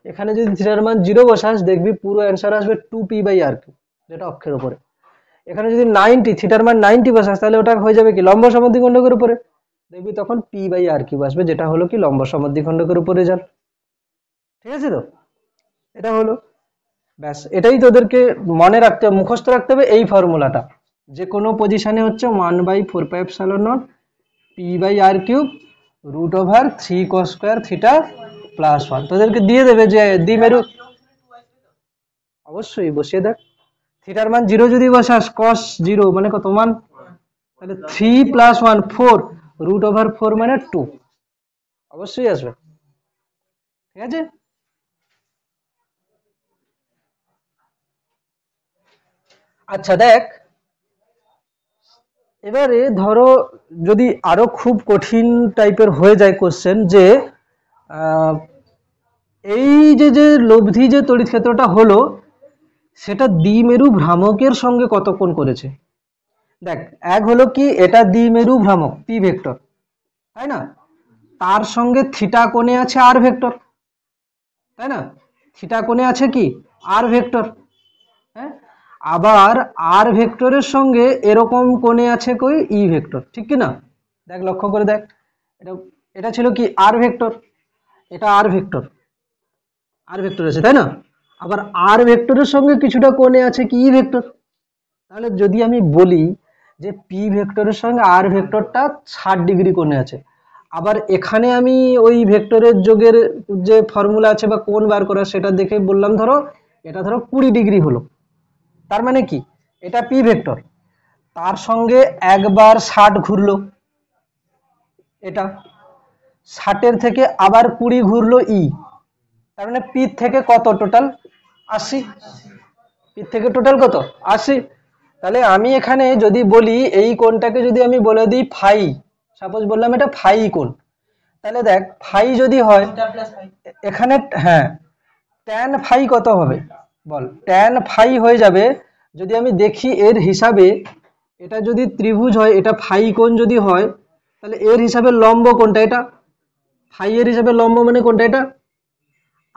এখানে যদি থিটার মান 0 বসাস দেখবি পুরো অ্যান্সার আসবে 2p/r³, যেটা অক্ষের উপরে। এখানে যদি 90 থিটার মান 90 বসাস তাহলে ওটা হয়ে যাবে কি, লম্ব সমদ্বিখণ্ডকের উপরে, দেখবি তখন p/r³ আসবে, যেটা হলো কি লম্ব সমদ্বিখণ্ডকের উপরে রেজাল্ট। ঠিক আছে তো, এটা হলো, ব্যাস এটাই তোদেরকে মনে রাখতে হবে, মুখস্থ রাখতে হবে এই ফর্মুলাটা, যে কোনো পজিশনে হচ্ছে 1/4πε0 p/r³ root over 3 cos square theta plus 1 তোদেরকে দিয়ে দেবে যে দ্বিমেরু, অবশ্যই বসিয়ে দেখ। থিটার মান 0 যদি বসাস cos 0 মানে কত 1, তাহলে 3 + 1 4 রুট ওভার 4 মানে 2, অবশ্যই আসবে। ঠিক আছে, আচ্ছা দেখ এবারে ধরো যদি আরো খুব কঠিন টাইপের হয়ে যায় কোশ্চেন, যে এই যে লব্ধি যে তড়িৎ ক্ষেত্রটা হলো সেটা দ্বিমেরু ভ্রামকের সঙ্গে কত কোণ করেছে। দেখ এক হলো কি এটা দ্বিমেরু ভ্রামক পি ভেক্টর, তাই না, তার সঙ্গে থিটা কোণে আছে আর ভেক্টর, তাই না, থিটা কোণে আছে কি আর ভেক্টর, হ্যাঁ, আবার আর ভেক্টরের সঙ্গে এরকম কোণে আছে কই ই ভেক্টর, ঠিক কি না, দেখ লক্ষ্য করে দেখ, এটা এটা ছিল কি আর ভেক্টর, এটা আর ভেক্টর, আর ভেক্টর আছে তাই না, আবার আর ভেক্টরের সঙ্গে কিছুটা কোণে আছে কি ই ভেক্টর, তাহলে যদি আমি বলি যে পি ভেক্টরের সঙ্গে আর ভেক্টরটা 60 ডিগ্রি কোণে আছে, আবার এখানে আমি ওই ভেক্টরের যোগের যে ফর্মুলা আছে বা কোণ বার করা সেটা দেখে বললাম ধরো এটা ধরো 20 ডিগ্রি হলো, তার মানে কি এটা পি ভেক্টর, তার সঙ্গে একবার 60 ঘুরলো, এটা 60-এর থেকে আবার 20 ঘুরলো ই, তার মানে পি থেকে কত টোটাল 80, পি থেকে টোটাল কত 80, তাহলে আমি এখানে যদি বলি এই কোণটাকে যদি আমি বলে দিই ফাই, সাপোজ বললাম এটা ফাই কোণ, তাহলে দেখ ফাই যদি হয় এখানে, হ্যাঁ ট্যান ফাই কত হবে বল, ট্যান ফাই হয়ে যাবে, যদি আমি দেখি এর হিসাবে এটা যদি ত্রিভুজ হয়, এটা ফাই কোণ যদি হয় তাহলে এর হিসাবে লম্ব কোণটা এটা, ফাই এর হিসাবে লম্ব মানে কোণটা এটা,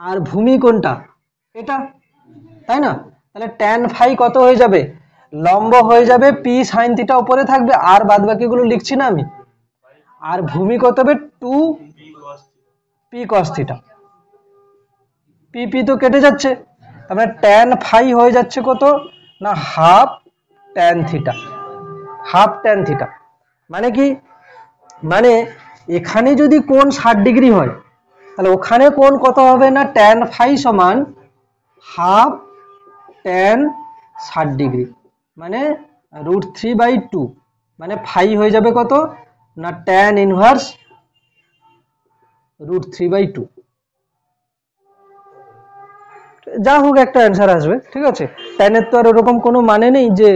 আর ভূমি কোণটা এটা, তাই না, তাহলে ট্যান ফাই কত হয়ে যাবে, লম্ব হয়ে যাবে পি সাইন থিটা উপরে থাকবে, আর বাদ বাকিগুলো লিখছি না আমি, আর ভূমি কত হবে 2 P cos theta, P P তো কেটে যাচ্ছে, তার মানে ট্যান ফাই হয়ে যাচ্ছে কত না half tan theta, half tan theta মানে কি, মানে এখানে যদি কোণ 60 ডিগ্রি হয় তাহলে ওখানে কোণ কত হবে না ট্যান ফাই সমান হাফ ট্যান 60 ডিগ্রি, মানে √3/2, মানে ফাই হয়ে যাবে কত না ট্যান ইনভার্স √3/2, যা হোক একটা অ্যান্সার আসবে। ঠিক আছে, ট্যানের তো আর ওরকম কোনো মানে নেই যে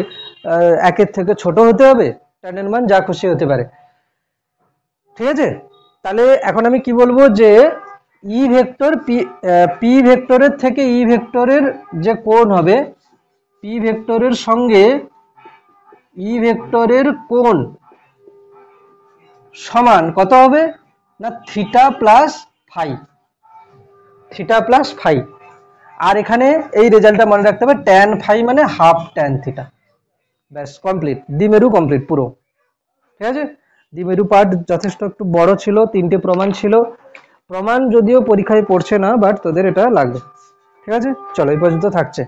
একের থেকে ছোট হতে হবে, ট্যানের মান যা খুশি হতে পারে। ঠিক আছে, তাহলে এখন আমি কি বলবো যে ই ভেক্টর পি ভেক্টরের থেকে ই ভেক্টরের যে কোণ হবে, পি ভেক্টরের সঙ্গে ই ভেক্টরের কোণ সমান কত হবে না theta plus phi, theta plus phi, আর এখানে এই রেজাল্টটা মনে রাখতে হবে ট্যান ফাই মানে হাফ ট্যান থিটা, ব্যাস কমপ্লিট, দ্বিমেরু কমপ্লিট পুরো। ঠিক আছে, দ্বিমেরু পার্ট যথেষ্ট একটু বড় ছিল, 3টে প্রমাণ ছিল, প্রমাণ যদিও পরীক্ষায় পড়ছে না বাট তোদের এটা লাগবে। ঠিক আছে, চলো এই পর্যন্ত থাকছে।